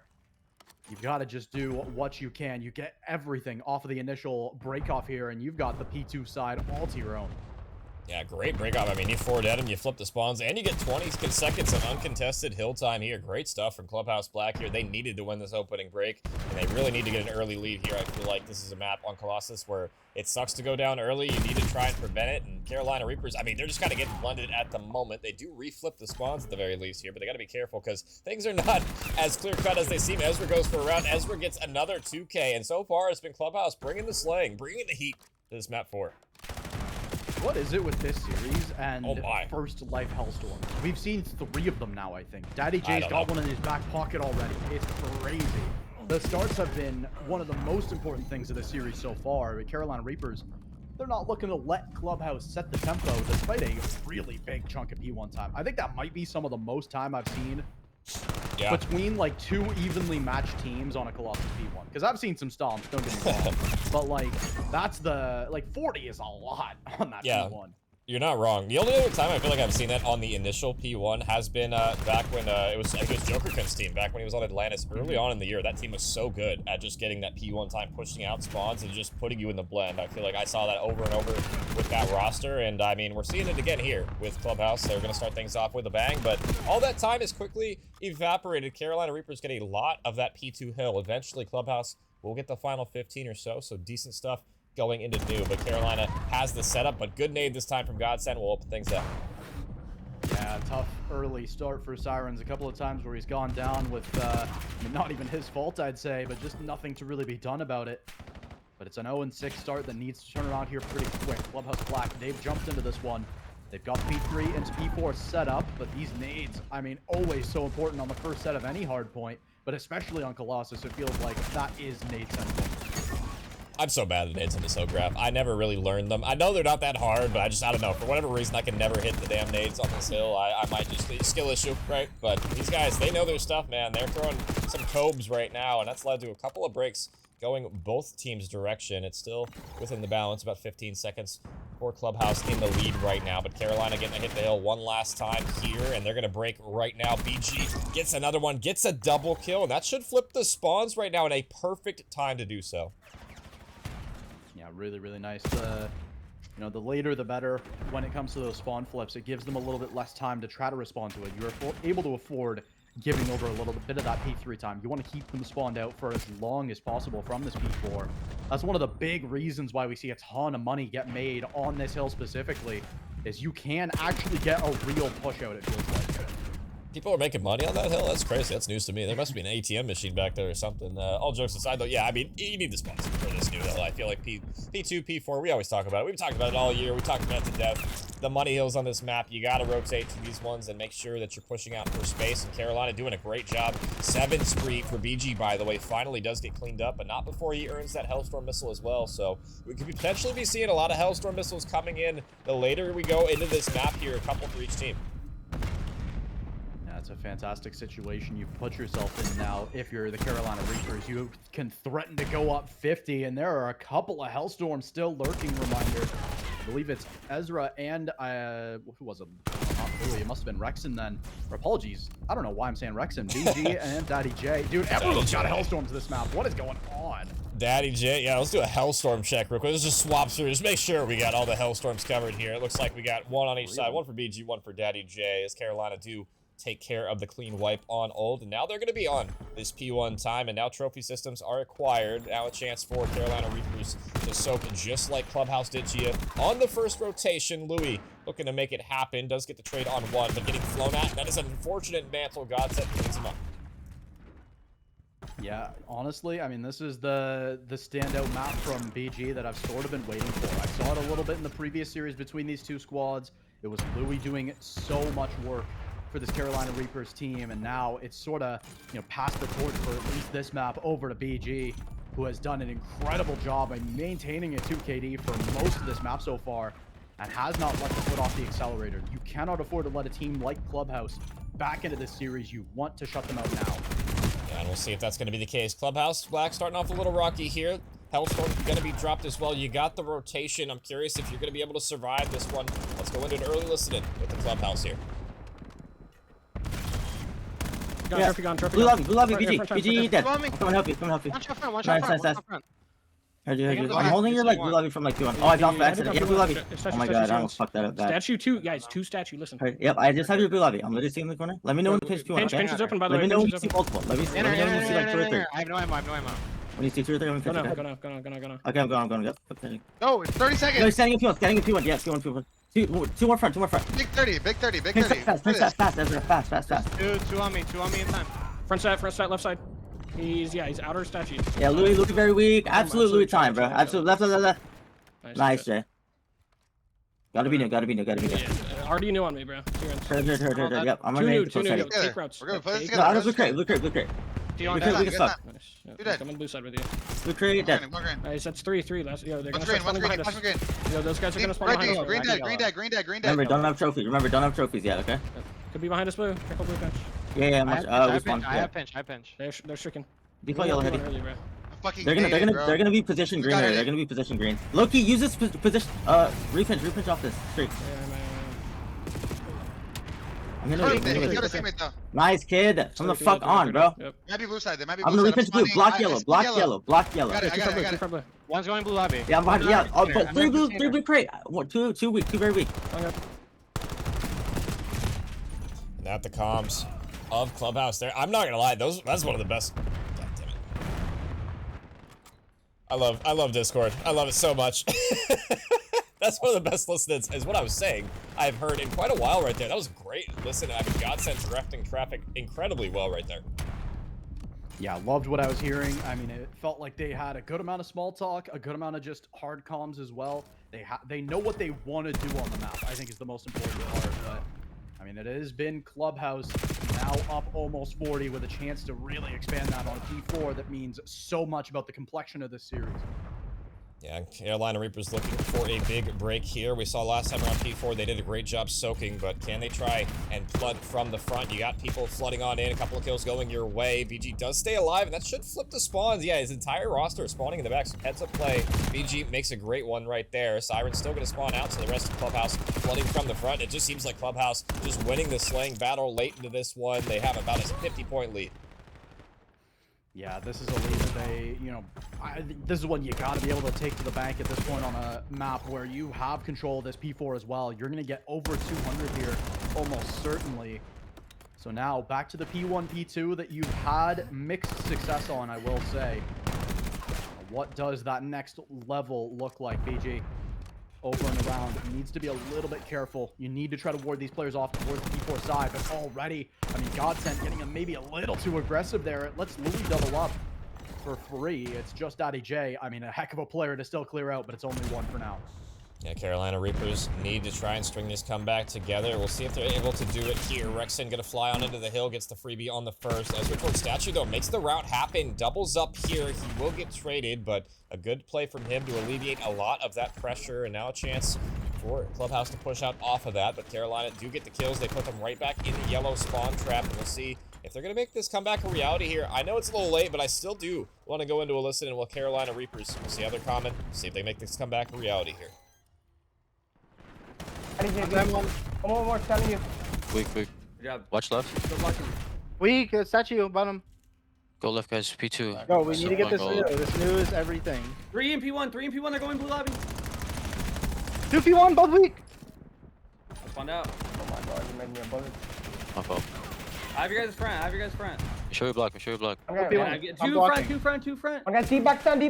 You've got to just do what you can. You get everything off of the initial break-off here, and you've got the P2 side all to your own. Yeah, great breakoff. I mean, you forward at him, you flip the spawns, and you get 20 seconds of uncontested hill time here. Great stuff from Clubhouse Black here. They needed to win this opening break, and they really need to get an early lead here. I feel like this is a map on Colossus where it sucks to go down early. You need to try and prevent it, and Carolina Reapers, I mean, they're just kind of getting blended at the moment. They do reflip the spawns at the very least here, but they got to be careful because things are not as clear-cut as they seem. Ezra goes for a round. Ezra gets another 2K, and so far it's been Clubhouse bringing the slaying, bringing the heat to this map 4. What is it with this series and First Life Hellstorm? We've seen 3 of them now, I think. Daddy J's got one in his back pocket already. It's crazy. The starts have been one of the most important things of the series so far. Carolina Reapers, they're not looking to let Clubhouse set the tempo despite a really big chunk of P1 time. I think that might be some of the most time I've seen between like 2 evenly matched teams on a Colossus P1. Because I've seen some stomps, don't get me wrong. But like, that's the, like 40 is a lot on that P1. You're not wrong. The only other time I feel like I've seen that on the initial P1 has been back when it was Jokerkun's team, back when he was on Atlantis early on in the year. That team was so good at just getting that P1 time, pushing out spawns and just putting you in the blend. I feel like I saw that over and over with that roster, and I mean, we're seeing it again here with Clubhouse. They're going to start things off with a bang, but all that time is quickly evaporated. Carolina Reapers get a lot of that P2 hill. Eventually, Clubhouse will get the final 15 or so decent stuff going into new, but Carolina has the setup, but good nade this time from Godsend will open things up. Yeah, tough early start for Sirens. A couple of times where he's gone down with not even his fault, I'd say, but just nothing to really be done about it. But it's an 0-6 start that needs to turn around here pretty quick. Clubhouse Black, they've jumped into this one. They've got P3 into P4 set up, but these nades, I mean, always so important on the first set of any hard point, but especially on Colossus, it feels like that is nade central. I'm so bad at nades on this hill graph. I never really learned them. I know they're not that hard, but I don't know. For whatever reason, I can never hit the damn nades on this hill. I might just be a skill issue, right? But these guys, they know their stuff, man. They're throwing some cobes right now, and that's led to a couple of breaks going both teams' direction. It's still within the balance, about 15 seconds for Clubhouse in the lead right now, but Carolina getting to hit the hill one last time here, and they're going to break right now. BG gets another one, gets a double kill, and that should flip the spawns right now in a perfect time to do so. Yeah, really, really nice. You know, the later the better when it comes to those spawn flips. It gives them a little bit less time to try to respond to it. You're able to afford giving over a little bit of that P3 time. You want to keep them spawned out for as long as possible from this P4. That's one of the big reasons why we see a ton of money get made on this hill specifically, is you can actually get a real push out, it feels like. People are making money on that hill? That's crazy. That's news to me. There must be an ATM machine back there or something. All jokes aside, though, yeah, I mean, you need the sponsor for this new hill. I feel like P2, P4, we always talk about it. We've talked about it all year. We talked about it to death. The money hills on this map, you got to rotate to these ones and make sure that you're pushing out for space. And Carolina doing a great job. 7 spree for BG, by the way, finally does get cleaned up, but not before he earns that Hellstorm missile as well. So we could potentially be seeing a lot of Hellstorm missiles coming in the later we go into this map here, a couple for each team. It's a fantastic situation you've put yourself in now. If you're the Carolina Reapers, you can threaten to go up 50, and there are a couple of Hellstorms still lurking. Reminder, I believe it's Ezra and who was it? Not really, it must have been Rexon then. Or apologies, I don't know why I'm saying Rexon. BG and Daddy J. Dude, everyone's got Hellstorms this map. What is going on? Daddy J, yeah, let's do a Hellstorm check real quick. Let's just swap through. Just make sure we got all the Hellstorms covered here. It looks like we got one on each side. One for BG, one for Daddy J, as Carolina do take care of the clean wipe on old, and now they're going to be on this P1 time, and now trophy systems are acquired. Now a chance for Carolina Reapers to soak just like Clubhouse did to you on the first rotation. Louis looking to make it happen, does get the trade on one, but getting flown at. That is an unfortunate mantle. Godsend cleans him up. Yeah, honestly, I mean, this is the standout map from BG that I've sort of been waiting for. I saw it a little bit in the previous series between these two squads. It was Louis doing so much work for this Carolina Reapers team, and now it's sort of, you know, passed the torch for at least this map over to BG, who has done an incredible job in maintaining a 2KD for most of this map so far, and has not let the foot off the accelerator. You cannot afford to let a team like Clubhouse back into this series. You want to shut them out now. Yeah, and we'll see if that's going to be the case. Clubhouse, Black starting off a little rocky here. Hellstorm going to be dropped as well. You got the rotation. I'm curious if you're going to be able to survive this one. Let's go into an early listening with the Clubhouse here. Blue lobby, BG. BG dead. Come and help you, come and help you. One shot front, one shot front. Heard you. I'm holding your like blue lobby from like 2 on. Oh, I dropped by accident. Yeah, blue lobby. Oh my god, I almost fucked that up bad. Statue 2, guys, 2 statue, listen. Yep, I just have your blue lobby. I'm literally sitting in the corner. Let me know when you pinch 2 on, okay? Pinch is open, by the way. Let me know when you see multiple. Let me know when you see like 2 or 3. I have no ammo, When you see 2 or 3, I'm gonna pinch. Go now. Okay, I'm going. Yep. Okay. No, it's 30 seconds. No, he's standing in P1. Standing in P1. Yeah, P1. Two more front. Big 30. Fast. Two on me in time. Front side, left side. He's outer statue. Yeah, Louis looking very weak. Absolute Louis time, bro. Absolute left. Nice, Jay. Gotta be new. Yeah, already new on me, bro. Yep, I'm gonna two new. Take routes. We're gonna play this No, I together. was blue crate. Two on We can fuck. I'm on blue side with you. Blue crate dead. Nice, that's 3. Last, yo, they're gonna Green, start spawning behind us. green. Yo, those guys are gonna spawn behind us. Green dead. Remember, don't have trophies yet, okay? Could be behind us, blue. Careful, blue pinch. Yeah, I have pinch. They're stricken. Default yellow heavy. Early, bro. They're gonna be position green here. They're gonna be position green. Loki, use this position. Repinch off this streak. I'm gonna nice kid. Come the fuck on, bro. Might be blue side. They might be I'm blue gonna repinch blue. Block yellow. Got it. One's going blue lobby. Yeah, I'm behind. Yeah, but 3 blue crate. Two weak. Two very weak. Not the comms of Clubhouse there. I'm not gonna lie, that's one of the best. God damn it. I love Discord. I love it so much. That's one of the best listens, is what I was saying. I've heard in quite a while right there. That was great. Listen, I mean, Godsend directing traffic incredibly well right there. Yeah, loved what I was hearing. I mean, it felt like they had a good amount of small talk, a good amount of just hard comms as well. They know what they want to do on the map, I think is the most important part. But I mean, it has been Clubhouse now up almost 40 with a chance to really expand that on P4. That means so much about the complexion of this series. Yeah, Carolina Reapers looking for a big break here. We saw last time around P4, they did a great job soaking, but can they try and flood from the front? You got people flooding on in, a couple of kills going your way. BG does stay alive, and that should flip the spawns. Yeah, his entire roster is spawning in the back, so heads up play. BG makes a great one right there. Siren's still going to spawn out, so the rest of Clubhouse flooding from the front. It just seems like Clubhouse just winning the slaying battle late into this one. They have about a 50-point lead. Yeah, this is a lead that they, this is one you got to be able to take to the bank at this point on a map where you have control of this P4 as well. You're going to get over 200 here, almost certainly. So now back to the P1, P2 that you've had mixed success on, I will say. What does that next level look like, BG? Over and around. It needs to be a little bit careful. You need to try to ward these players off towards the P4 side, but already, I mean, Godsend getting him maybe a little too aggressive there. It lets Louis double up for free. It's just Daddy J. I mean, a heck of a player to still clear out, but it's only one for now. Yeah, Carolina Reapers need to try and string this comeback together. We'll see if they're able to do it here. Rexon gonna fly on into the hill, gets the freebie on the first. As towards Statue, though, makes the route happen, doubles up here. He will get traded, but a good play from him to alleviate a lot of that pressure, and now a chance for Clubhouse to push out off of that. But Carolina do get the kills. They put them right back in the yellow spawn trap, and we'll see if they're going to make this comeback a reality here. I know it's a little late, but I still do want to go into a listen and with Carolina Reapers. We'll see how they're coming, see if they make this comeback a reality here. One more telling you. Weak. Good job. Watch left. Weak, statue, bottom. Go left, guys. P2. Go, we need to get this new. This new is everything. 3 and P1, they're going blue lobby. 2 P1, both weak. I spawned out. Oh my god, you made me a bullet. My fault. I have your guys' front. Show your block. Okay, Yeah, two front. Okay, D back stand.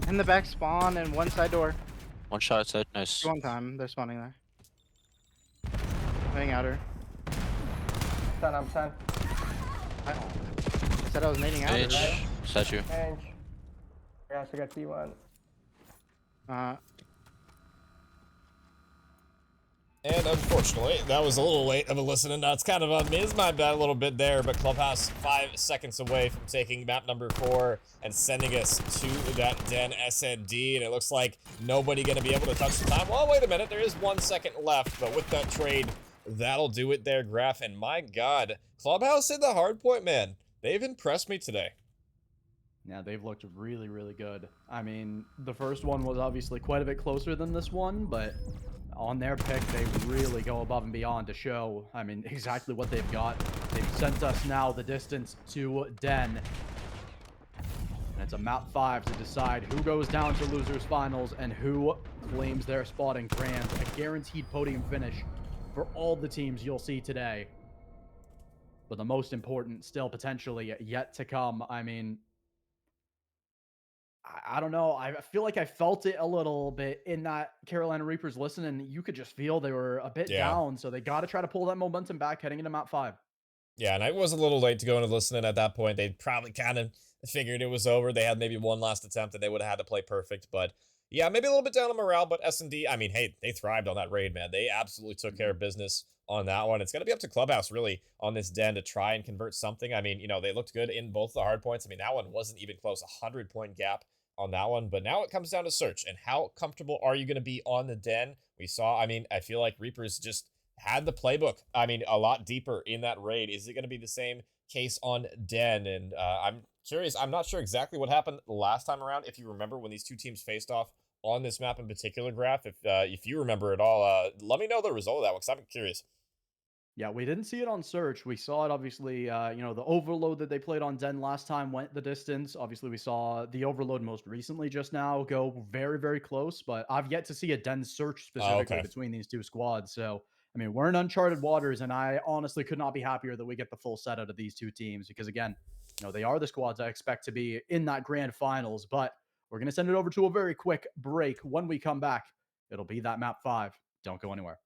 In the back spawn and one side door. One shot outside. Nice. One time, they're spawning there. Playing outer. I'm stand. I said I was nading outer. Right? Statue. Change. I got to get T1. And unfortunately, that was a little late of a listen, and that's kind of on me. It's my bad a little bit there, but Clubhouse 5 seconds away from taking map number 4 and sending us to that Den SND, and it looks like nobody going to be able to touch the time. Well, wait a minute, there is 1 second left, but with that trade, that'll do it there, Graph. And my God, Clubhouse in the hard point, man. They've impressed me today. Yeah, they've looked really, really good. I mean, the first one was obviously quite a bit closer than this one, but on their pick, they really go above and beyond to show, I mean, exactly what they've got. They've sent us now the distance to Den. And it's a map 5 to decide who goes down to losers finals and who claims their spot in Grand. A guaranteed podium finish for all the teams you'll see today. But the most important still potentially yet to come. I mean, I don't know. I feel like I felt it a little bit in that Carolina Reapers listen, and you could just feel they were a bit down. So they got to try to pull that momentum back heading into map 5. Yeah, and I was a little late to go into listening at that point. They probably kind of figured it was over. They had maybe one last attempt and they would have had to play perfect. But yeah, maybe a little bit down on morale, but S&D, I mean, hey, they thrived on that raid, man. They absolutely took care of business on that one. It's going to be up to Clubhouse, really, on this Den to try and convert something. I mean, you know, they looked good in both the hard points. I mean, that one wasn't even close, 100-point gap on that one. But now it comes down to Search. And how comfortable are you going to be on the Den? We saw, I mean, I feel like Reapers just had the playbook, I mean, a lot deeper in that raid. Is it going to be the same case on Den? And I'm curious. I'm not sure exactly what happened last time around. If you remember when these two teams faced off on this map in particular, Graph, if you remember it all, let me know the result of that one, because I'm curious. Yeah, we didn't see it on Search. We saw it, obviously, you know, the overload that they played on Den last time went the distance. Obviously, we saw the overload most recently just now go very, very close, but I've yet to see a Den Search specifically between these two squads. So, I mean, we're in uncharted waters, and I honestly could not be happier that we get the full set out of these two teams because, again, you know, they are the squads I expect to be in that grand finals, but we're going to send it over to a very quick break. When we come back, it'll be that map 5. Don't go anywhere.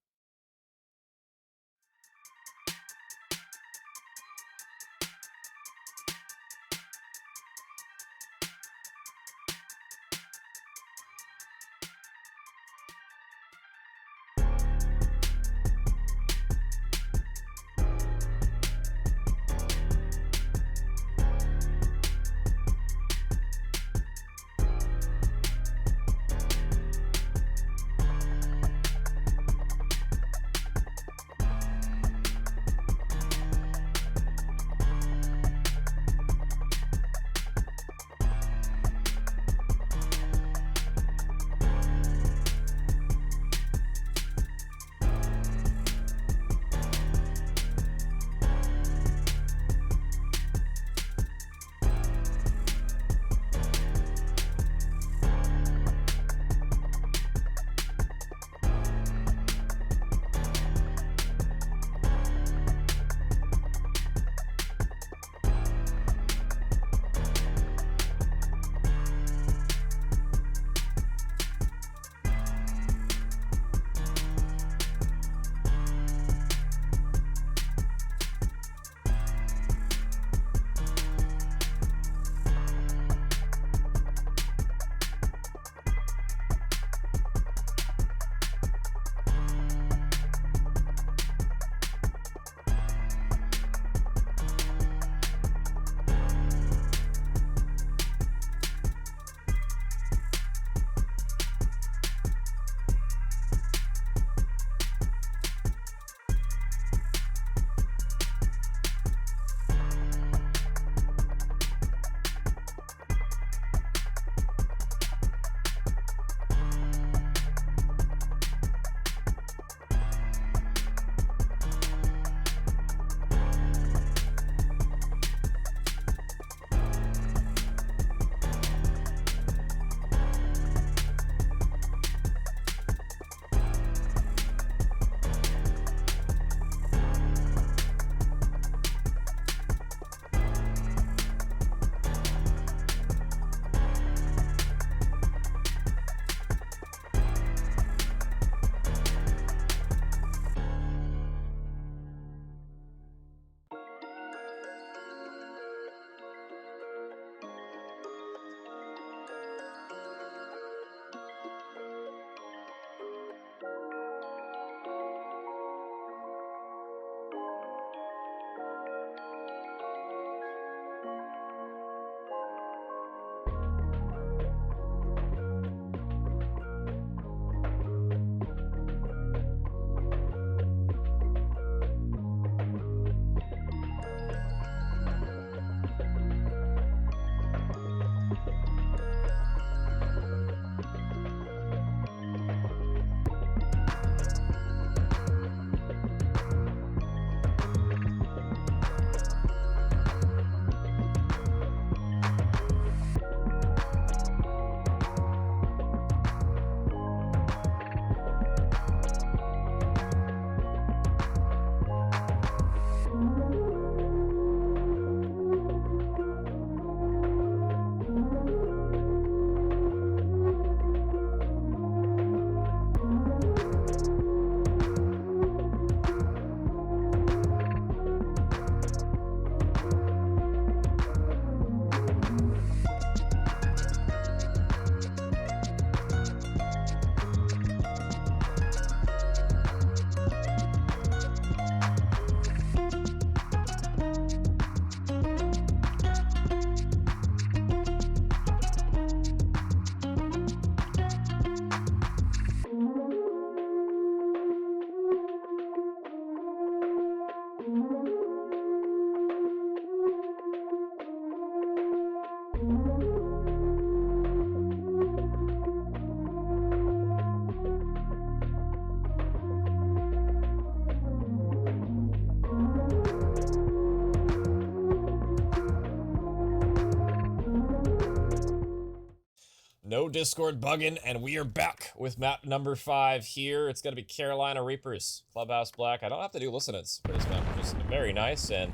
Discord bugging, and we are back with map number 5 here. It's gonna be Carolina Reapers, Clubhouse Black. I don't have to do listeners for this map, which is very nice, and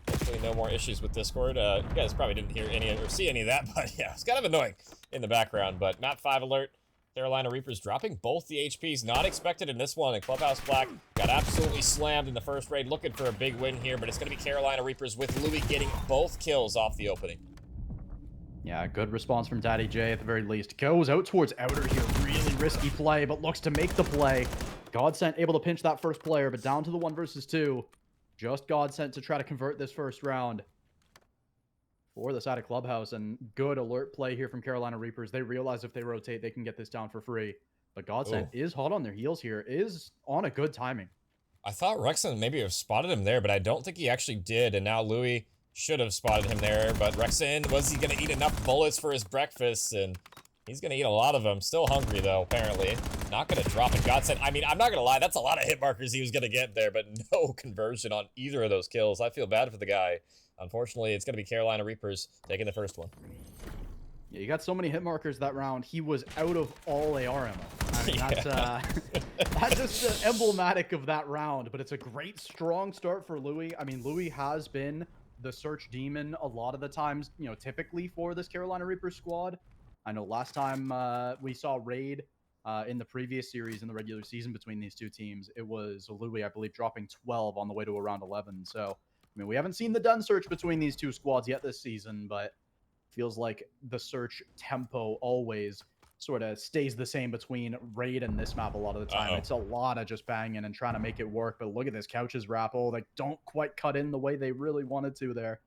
hopefully no more issues with Discord. You guys probably didn't hear any or see any of that, but yeah, it's kind of annoying in the background. But map 5 alert, Carolina Reapers dropping both the HPs. Not expected in this one, and Clubhouse Black got absolutely slammed in the first raid, looking for a big win here, but it's gonna be Carolina Reapers with Louis getting both kills off the opening. Yeah, good response from Daddy J at the very least. Goes out towards outer here. Really risky play, but looks to make the play. Godsent able to pinch that first player, but down to the 1 versus 2. Just Godsent to try to convert this first round for the side of Clubhouse. And good alert play here from Carolina Reapers. They realize if they rotate, they can get this down for free. But Godsent is hot on their heels here. Is on a good timing. I thought Rexon maybe have spotted him there, but I don't think he actually did. And now Louis should have spotted him there, but Rexon, was he going to eat enough bullets for his breakfast? And he's going to eat a lot of them. Still hungry, though, apparently. Not going to drop it. Godsent, I mean, I'm not going to lie, that's a lot of hit markers he was going to get there, but no conversion on either of those kills. I feel bad for the guy. Unfortunately, it's going to be Carolina Reapers taking the first one. Yeah, you got so many hit markers that round, he was out of all AR ammo. I mean, that's just emblematic of that round, but it's a great, strong start for Louis. I mean, Louis has been the search demon a lot of the times, you know, typically for this Carolina Reaper squad. I know last time we saw raid in the previous series in the regular season between these two teams, it was Louis, I believe, dropping 12 on the way to around 11. So, I mean, we haven't seen the done search between these two squads yet this season, but feels like the search tempo always sort of stays the same between raid and this map a lot of the time. It's a lot of just banging and trying to make it work, but look at this Couch's rappel. They don't quite cut in the way they really wanted to there.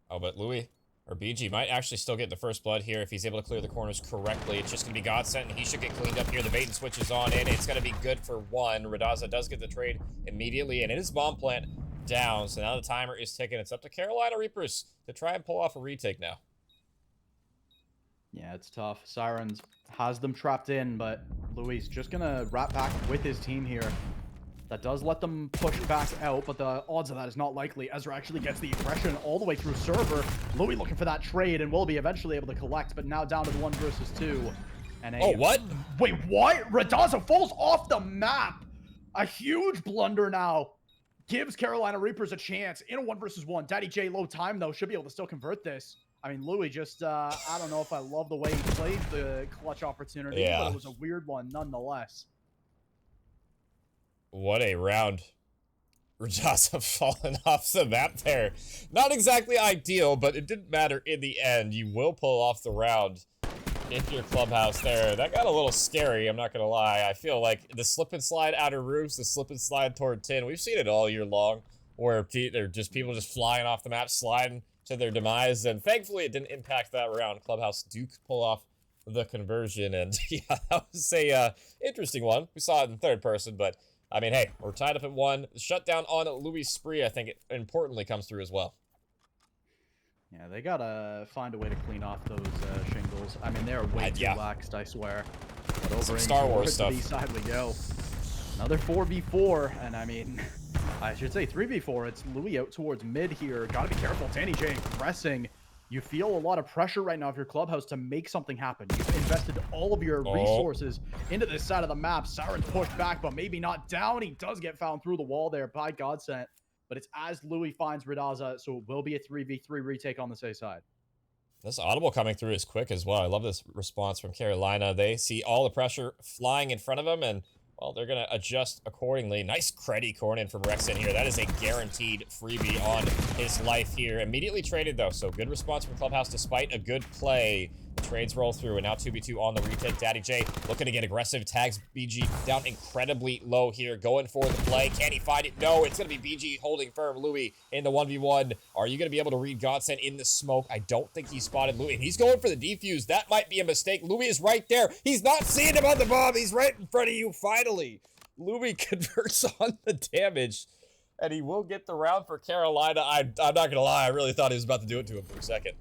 Oh, but Louis, or BG, might actually still get the first blood here if he's able to clear the corners correctly. It's just going to be Godsent, and he should get cleaned up here. The bait and switch is on in. It's going to be good for 1. Radaza does get the trade immediately, and it is bomb plant down, so now the timer is ticking. It's up to Carolina Reapers to try and pull off a retake now. Yeah, it's tough. Sirens has them trapped in, but Louis just going to wrap back with his team here. That does let them push back out, but the odds of that is not likely. Ezra actually gets the aggression all the way through server. Louis looking for that trade and will be eventually able to collect, but now down to the 1 versus 2. And what? Wait, what? Radaza falls off the map. A huge blunder now. Gives Carolina Reapers a chance in a 1 versus 1. Daddy J low time, though, should be able to still convert this. I mean, Louis just, I don't know if I love the way he played the clutch opportunity, but it was a weird one nonetheless. What a round. Radaza falling off the map there. Not exactly ideal, but it didn't matter in the end. You will pull off the round if your Clubhouse there. That got a little scary, I'm not going to lie. I feel like the slip and slide outer roofs, the slip and slide toward tin, we've seen it all year long, where they're just people just flying off the map, sliding to their demise, and thankfully it didn't impact that round. Clubhouse do pull off the conversion, and yeah, that was a interesting one. We saw it in third person, but I mean, hey, we're tied up at 1. The shutdown on Louis' spree, I think it importantly comes through as well. Yeah, they gotta find a way to clean off those shingles. I mean, they're way too laxed, I swear. But over Star Wars stuff. To the side we go. Another 4v4, and I mean, I should say 3v4. It's Louis out towards mid here. Gotta be careful. Danny J pressing. You feel a lot of pressure right now of your Clubhouse to make something happen. You've invested all of your resources into this side of the map. Siren pushed back, but maybe not down. He does get found through the wall there by Godsent. But it's as Louis finds Radaza, so it will be a 3v3 retake on the safe side. This audible coming through is quick as well. I love this response from Carolina. They see all the pressure flying in front of them, and well, they're going to adjust accordingly. Nice creddy corn in from Rexon here. That is a guaranteed freebie on his life here. Immediately traded, though, so good response from Clubhouse despite a good play. Trades roll through, and now 2v2 on the retake. Daddy J looking to get aggressive. Tags BG down incredibly low here. Going for the play. Can he find it? No, it's going to be BG holding firm. Louis in the 1v1. Are you going to be able to read Godsent in the smoke? I don't think he spotted Louis. And he's going for the defuse. That might be a mistake. Louis is right there. He's not seeing him on the bomb. He's right in front of you, finally. Louis converts on the damage, and he will get the round for Carolina. I'm not going to lie. I really thought he was about to do it to him for a second.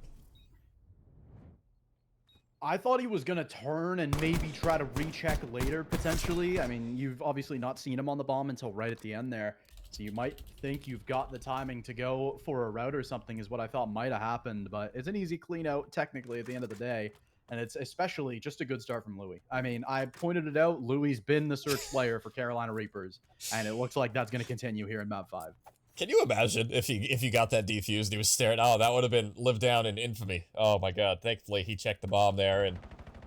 I thought he was going to turn and maybe try to recheck later, potentially. I mean, you've obviously not seen him on the bomb until right at the end there. So you might think you've got the timing to go for a route or something is what I thought might have happened. But it's an easy clean out, technically, at the end of the day. And it's especially just a good start from Louis. I mean, I pointed it out. Louis's been the search player for Carolina Reapers, and it looks like that's going to continue here in map 5. Can you imagine if you got that defused and he was staring? Oh, that would have been lived down in infamy. Oh my god. Thankfully, he checked the bomb there. And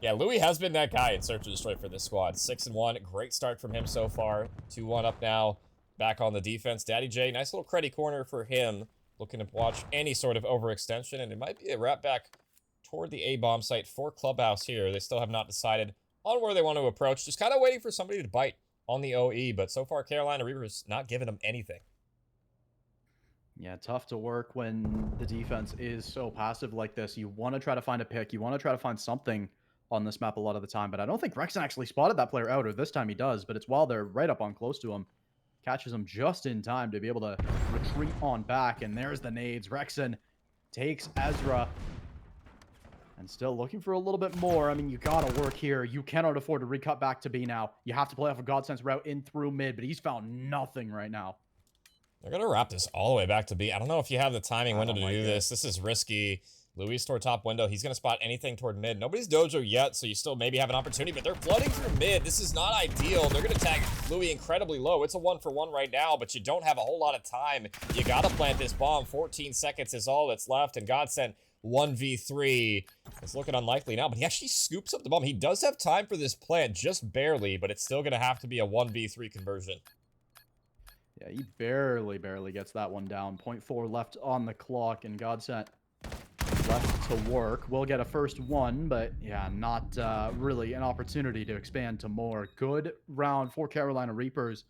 yeah, Louis has been that guy in Search and Destroy for this squad. 6-1. Great start from him so far. 2-1 up now. Back on the defense. Daddy J, nice little creddy corner for him. Looking to watch any sort of overextension. And it might be a wrap back toward the A-bomb site for Clubhouse here. They still have not decided on where they want to approach. Just kind of waiting for somebody to bite on the OE. But so far, Carolina Reapers not giving them anything. Yeah, tough to work when the defense is so passive like this. You want to try to find a pick. You want to try to find something on this map a lot of the time. But I don't think Rexon actually spotted that player out, or this time he does. But it's while they're right up on close to him. Catches him just in time to be able to retreat on back. And there's the nades. Rexon takes Ezra. And still looking for a little bit more. I mean, you got to work here. You cannot afford to recut back to B now. You have to play off a Godsend's route in through mid. But he's found nothing right now. They're going to wrap this all the way back to B. I don't know if you have the timing window to do this. This is risky. Luis toward top window. He's going to spot anything toward mid. Nobody's dojo yet, so you still maybe have an opportunity, but they're flooding through mid. This is not ideal. They're going to tag Louis incredibly low. It's a 1-for-1 right now, but you don't have a whole lot of time. You got to plant this bomb. 14 seconds is all that's left, and Godsend 1v3. It's looking unlikely now, but he actually scoops up the bomb. He does have time for this plant, just barely, but it's still going to have to be a 1v3 conversion. Yeah, he barely gets that one down. 0.4 left on the clock, and Godsend left to work. We'll get a first one, but yeah, not really an opportunity to expand to more. Good round for Carolina Reapers.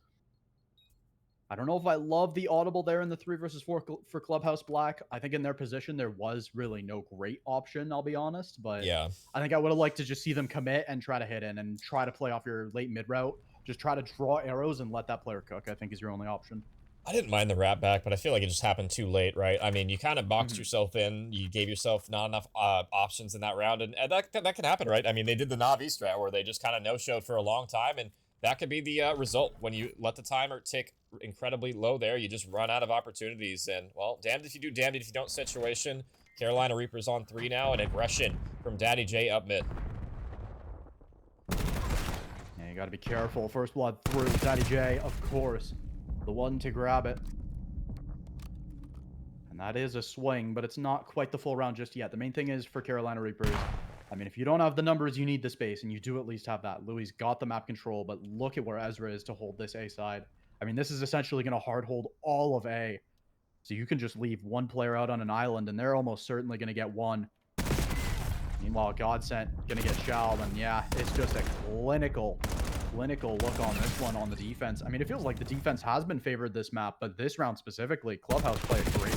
I don't know if I love the audible there in the 3 versus 4 for Clubhouse Black. I think in their position, there was really no great option, I'll be honest. But yeah, I think I would have liked to just see them commit and try to hit in and try to play off your late mid route. Just try to draw arrows and let that player cook, I think is your only option. I didn't mind the wrap back, but I feel like it just happened too late, right? I mean, you kind of boxed yourself in. You gave yourself not enough options in that round, and that can happen, right? I mean, they did the Na'Vi strat where they just kind of no-showed for a long time, and that could be the result when you let the timer tick incredibly low there. You just run out of opportunities, and, well, damned if you do, damned if you don't situation. Carolina Reapers on 3 now, and aggression from Daddy J up mid. You got to be careful. First blood through. Daddy J, of course, the one to grab it. And that is a swing, but it's not quite the full round just yet. The main thing is for Carolina Reapers, I mean, if you don't have the numbers, you need the space, and you do at least have that. Louis got the map control, but look at where Ezra is to hold this A side. I mean, this is essentially going to hard hold all of A. So you can just leave one player out on an island, and they're almost certainly going to get one. Meanwhile, Godsend going to get shelled, and yeah, it's just a clinical look on this one on the defense. I mean, it feels like the defense has been favored this map, but this round specifically, Clubhouse played great.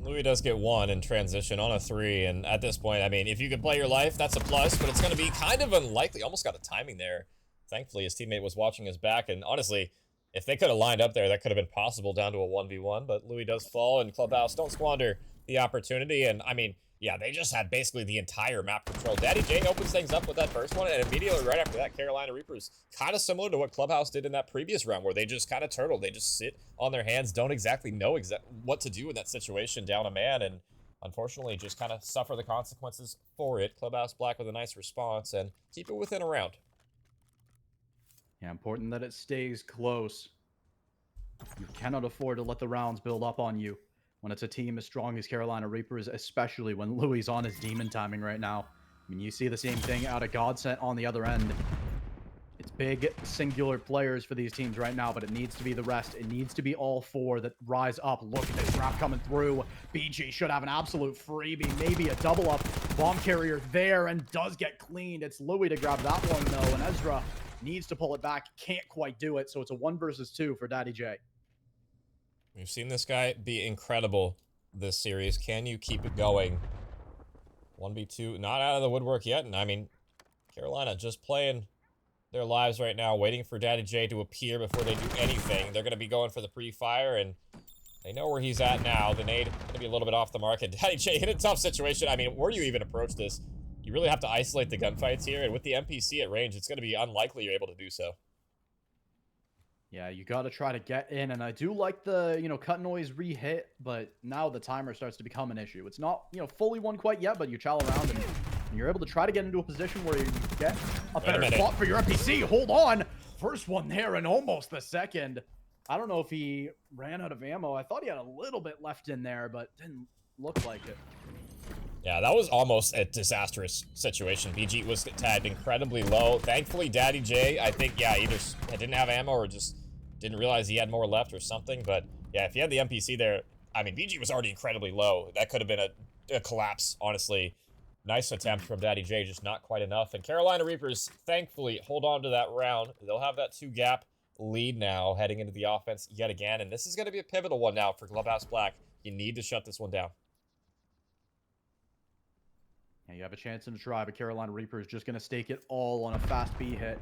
Louis does get 1 in transition on a 3, and at this point, I mean, if you can play your life, that's a plus, but it's going to be kind of unlikely. Almost got the timing there. Thankfully, his teammate was watching his back, and honestly, if they could have lined up there, that could have been possible down to a 1v1, but Louis does fall, and Clubhouse don't squander the opportunity, and I mean, yeah, they just had basically the entire map control. Daddy J opens things up with that first one, and immediately right after that, Carolina Reapers, kind of similar to what Clubhouse did in that previous round, where they just kind of turtle. They just sit on their hands, don't exactly know what to do in that situation, down a man, and unfortunately just kind of suffer the consequences for it. Clubhouse Black with a nice response, and keep it within a round. Yeah, important that it stays close. You cannot afford to let the rounds build up on you when it's a team as strong as Carolina Reapers, especially when Louis on his demon timing right now. I mean, you see the same thing out of Godsend on the other end. It's big singular players for these teams right now, but it needs to be the rest. It needs to be all 4 that rise up. Look at this wrap coming through. BG should have an absolute freebie, maybe a double up. Bomb carrier there and does get cleaned. It's Louis to grab that one though, and Ezra needs to pull it back. Can't quite do it, so it's a 1 versus 2 for Daddy J. We've seen this guy be incredible this series. Can you keep it going? 1v2, not out of the woodwork yet. And I mean, Carolina just playing their lives right now, waiting for Daddy J to appear before they do anything. They're going to be going for the pre-fire, and they know where he's at now. The nade going to be a little bit off the market. Daddy J in a tough situation. I mean, where do you even approach this? You really have to isolate the gunfights here, and with the NPC at range, it's going to be unlikely you're able to do so. Yeah, you got to try to get in, and I do like the, cut noise re-hit, but now the timer starts to become an issue. It's not, fully won quite yet, but you chow around, and and you're able to try to get into a position where you get a better minute. spot for your NPC. Hold on. First one there and almost the second. I don't know if he ran out of ammo. I thought he had a little bit left in there, but didn't look like it. Yeah, that was almost a disastrous situation. BG was tagged incredibly low. Thankfully, Daddy J, I think, yeah, either didn't have ammo or just didn't realize he had more left or something. But yeah, if he had the NPC there, I mean, BG was already incredibly low. That could have been a collapse, honestly. Nice attempt from Daddy J, just not quite enough. And Carolina Reapers, thankfully, hold on to that round. They'll have that 2-gap lead now heading into the offense yet again. And this is going to be a pivotal one now for Clubhouse Black. You need to shut this one down. Yeah, you have a chance in the try, but Carolina Reaper is just going to stake it all on a fast B hit.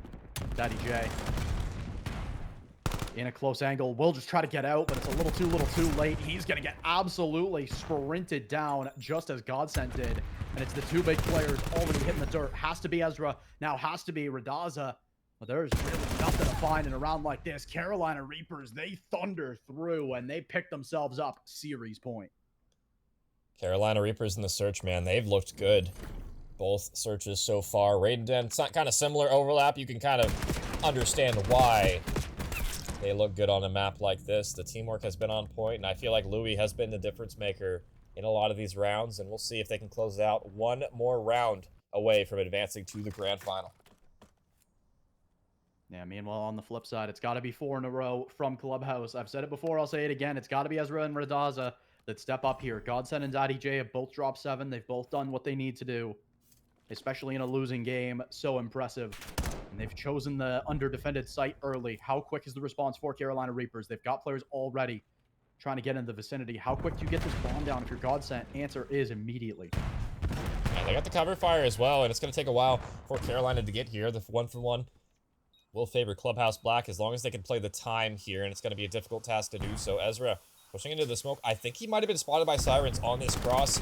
Daddy J. In a close angle, will just try to get out, but it's a little too late. He's going to get absolutely sprinted down, just as Godsent did. And it's the two big players already hitting the dirt. Has to be Ezra, now has to be Radaza. But there's really nothing to find in a round like this. Carolina Reapers, they thunder through, and they pick themselves up series point. Carolina Reapers in the search, man. They've looked good. Both searches so far. Raiden Den, it's not kind of similar overlap. You can kind of understand why they look good on a map like this. The teamwork has been on point, and I feel like Louis has been the difference maker in a lot of these rounds, and we'll see if they can close it out one more round away from advancing to the grand final. Yeah, meanwhile, on the flip side, it's got to be 4 in a row from Clubhouse. I've said it before, I'll say it again. It's got to be Ezra and Radaza that step up here. Godsent and Daddy J have both dropped 7. They've both done what they need to do, especially in a losing game. So impressive. And they've chosen the under-defended site early. How quick is the response for Carolina Reapers? They've got players already trying to get in the vicinity. How quick do you get this bomb down if you're Godsent? Answer is immediately. Yeah, they got the cover fire as well, and it's going to take a while for Carolina to get here. The 1-for-1 will favor Clubhouse Black as long as they can play the time here, and it's going to be a difficult task to do so. Ezra pushing into the smoke. I think he might have been spotted by Sirens on this cross.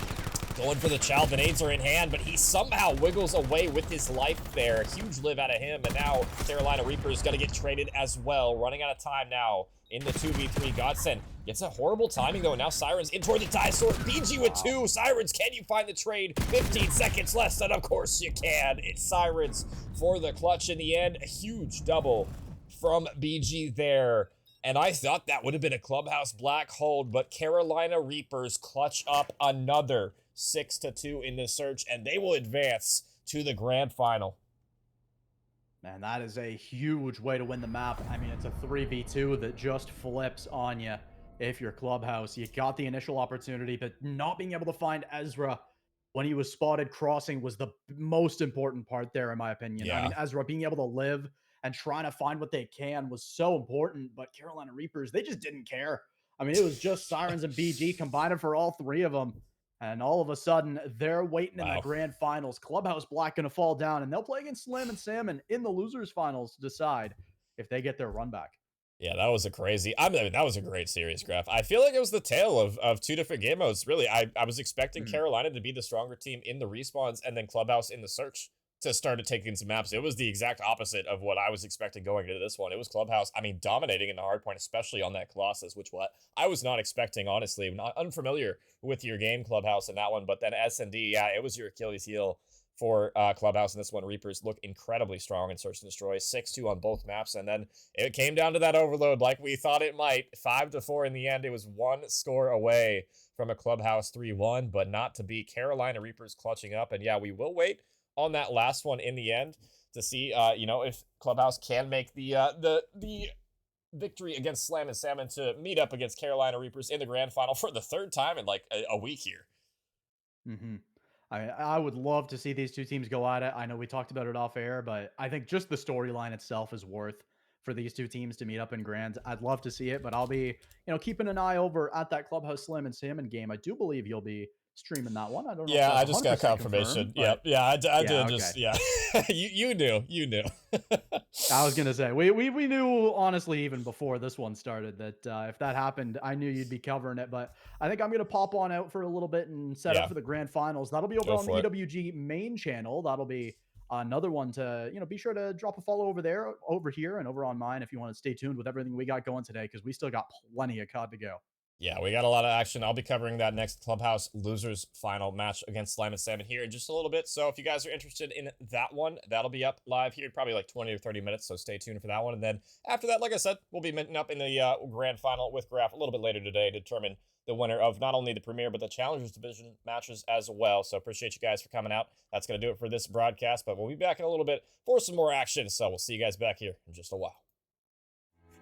Going for the chow. The nades are in hand, but he somehow wiggles away with his life there. Huge live out of him, and now Carolina Reaper's going to get traded as well. Running out of time now in the 2v3. Godsent gets a horrible timing, though. Now Sirens in toward the tie sword. BG with 2. Sirens, can you find the trade? 15 seconds less, and of course you can. It's Sirens for the clutch in the end. A huge double from BG there. And I thought that would have been a Clubhouse Black hold, but Carolina Reapers clutch up another 6-2 in the search, and they will advance to the grand final. Man, that is a huge way to win the map. I mean, it's a 3v2 that just flips on you if you're Clubhouse. You got the initial opportunity, but not being able to find Ezra when he was spotted crossing was the most important part there, in my opinion. Yeah. I mean, Ezra being able to live and trying to find what they can was so important, but Carolina Reapers, they just didn't care. I mean, it was just Sirens and BG combining for all 3 of them. And all of a sudden, they're waiting in the grand finals. Clubhouse Black going to fall down, and they'll play against Slam and Salmon in the losers finals to decide if they get their run back. Yeah, that was a crazy. I mean, that was a great series, Graph. I feel like it was the tale of 2 different game modes. Really, I was expecting Carolina to be the stronger team in the respawns, and then Clubhouse in the search to start taking some maps. It was the exact opposite of what I was expecting going into this one. It was Clubhouse, I mean, dominating in the hardpoint, especially on that Colossus, which what I was not expecting, honestly. I'm not unfamiliar with your game, Clubhouse, in that one, but then S&D, yeah, it was your Achilles heel for Clubhouse in this one. Reapers look incredibly strong in Search and Destroy, 6-2 on both maps, and then it came down to that overload like we thought it might. 5-4 in the end. It was 1 score away from a Clubhouse 3-1, but not to be. Carolina Reapers clutching up, and yeah, we will wait on that last one in the end to see, you know, if Clubhouse can make the victory against Slam and Salmon to meet up against Carolina Reapers in the grand final for the 3rd time in like a week here. I would love to see these 2 teams go at it. I know we talked about it off air, but I think just the storyline itself is worth for these 2 teams to meet up in grands. I'd love to see it, but I'll be, you know, keeping an eye over at that Clubhouse Slam and Salmon game. I do believe you'll be streaming that one. I don't know. Yeah, I just got confirmation. I did. Just you knew. I was gonna say we knew honestly even before this one started that if that happened, I knew you'd be covering it. But I think I'm gonna pop on out for a little bit and set up for the grand finals. That'll be over on the EWG main channel. That'll be another one to, you know, be sure to drop a follow over there, over here, and over on mine if you want to stay tuned with everything we got going today, because we still got plenty of COD to go. Yeah, we got a lot of action. I'll be covering that next Clubhouse Losers final match against Slime and Salmon here in just a little bit. So if you guys are interested in that one, that'll be up live here in probably like 20 or 30 minutes. So stay tuned for that one. And then after that, like I said, we'll be meeting up in the grand final with Graph a little bit later today to determine the winner of not only the Premier, but the Challengers Division matches as well. So appreciate you guys for coming out. That's going to do it for this broadcast, but we'll be back in a little bit for some more action. So we'll see you guys back here in just a while.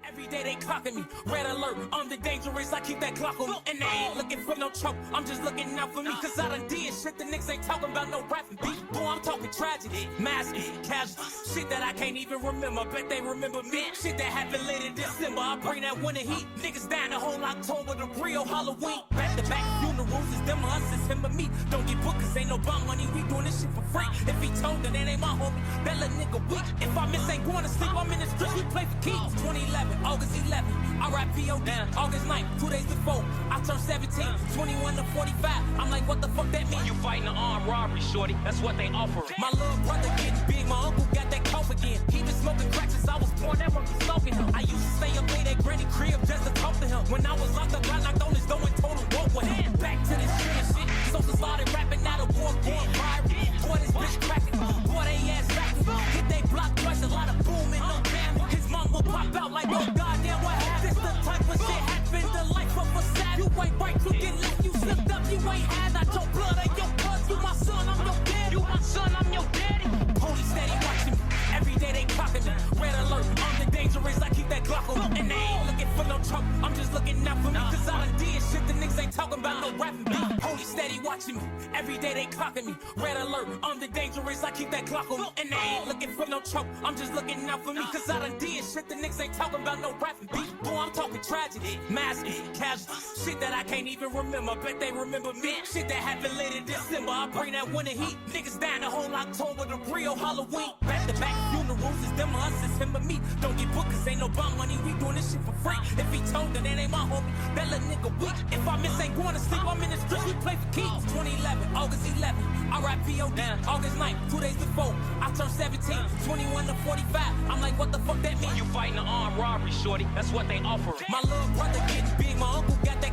Every day they clocking me, red alert, I'm the dangerous, I keep that clock on me. And they ain't looking for no trouble, I'm just looking out for me. Cause I done did shit the niggas ain't talking about, no rapping beat. Boy, I'm talking tragedy, massive, casual, shit that I can't even remember, bet they remember me. Shit that happened late in December, I bring that winter heat. Niggas down the whole October, the real Halloween. Back to back funerals, it's them or us, it's him or me. Don't get booked cause ain't no bond money, we doing this shit for free. If he told that ain't my homie, that little nigga weak. If I miss ain't going to sleep, I'm in the street, we play for keys. 2011. August 11, R.I.P.O.D. August 9th, 2 days before, I turned 17, 21 to 45. I'm like, what the fuck that mean? You fighting an armed robbery, shorty. That's what they offer. My little brother getting big, my uncle got that cough again. He been smoking crack since I was born, that monkey stalking him. I used to stay up late at granny crib just to talk to him. When I was locked up, I knocked on his door and told him walk with him. Back to this shit. Social started rapping, now the war going viral. Boy, this bitch cracking. Boy, they ass racking. Hit they block twice, a lot of booming, no damage. His mom will pop out like, oh goddamn, what happened? This the type of shit happened, the life of a savage. You ain't right, you get left, you slipped up, you ain't had out your blood and your blood. You my son, I'm your daddy. You my son, I'm your daddy. Police steady watching me, every day they clocking me. Red alert, I'm the dangerous, I keep that Glock on me. And they ain't looking for no trouble, I'm just looking out for me. Cause I done did shit the niggas ain't talking about, no rapping beat. Police steady watching me, every day they clocking me. Red alert, I'm the dangerous, I keep that Glock on me. And they ain't looking for no trouble, I'm just looking out for me. Cause I done did shit the niggas ain't talking about, no rapping beat. Boy, I'm talking tragedy, massive, casual, shit that I can't even remember, bet they remember me. Shit that happened late in December, I bring that winter heat. Niggas down the whole October, the real Halloween. Back to back funerals, it's them or us, it's him or me. Don't get booked cause ain't no bond money, we doing this shit for free. If he told that ain't my homie, that little nigga weak. If I miss ain't going to sleep, I'm in the street, we play for keys. 2011, August 11, R.I.P.O.D. August 9th, 2 days before, I turned 17, 21 to 45. I'm like, what the fuck that mean? You fighting an armed robbery, shorty, that's what they offer. My little brother getting big, my uncle got that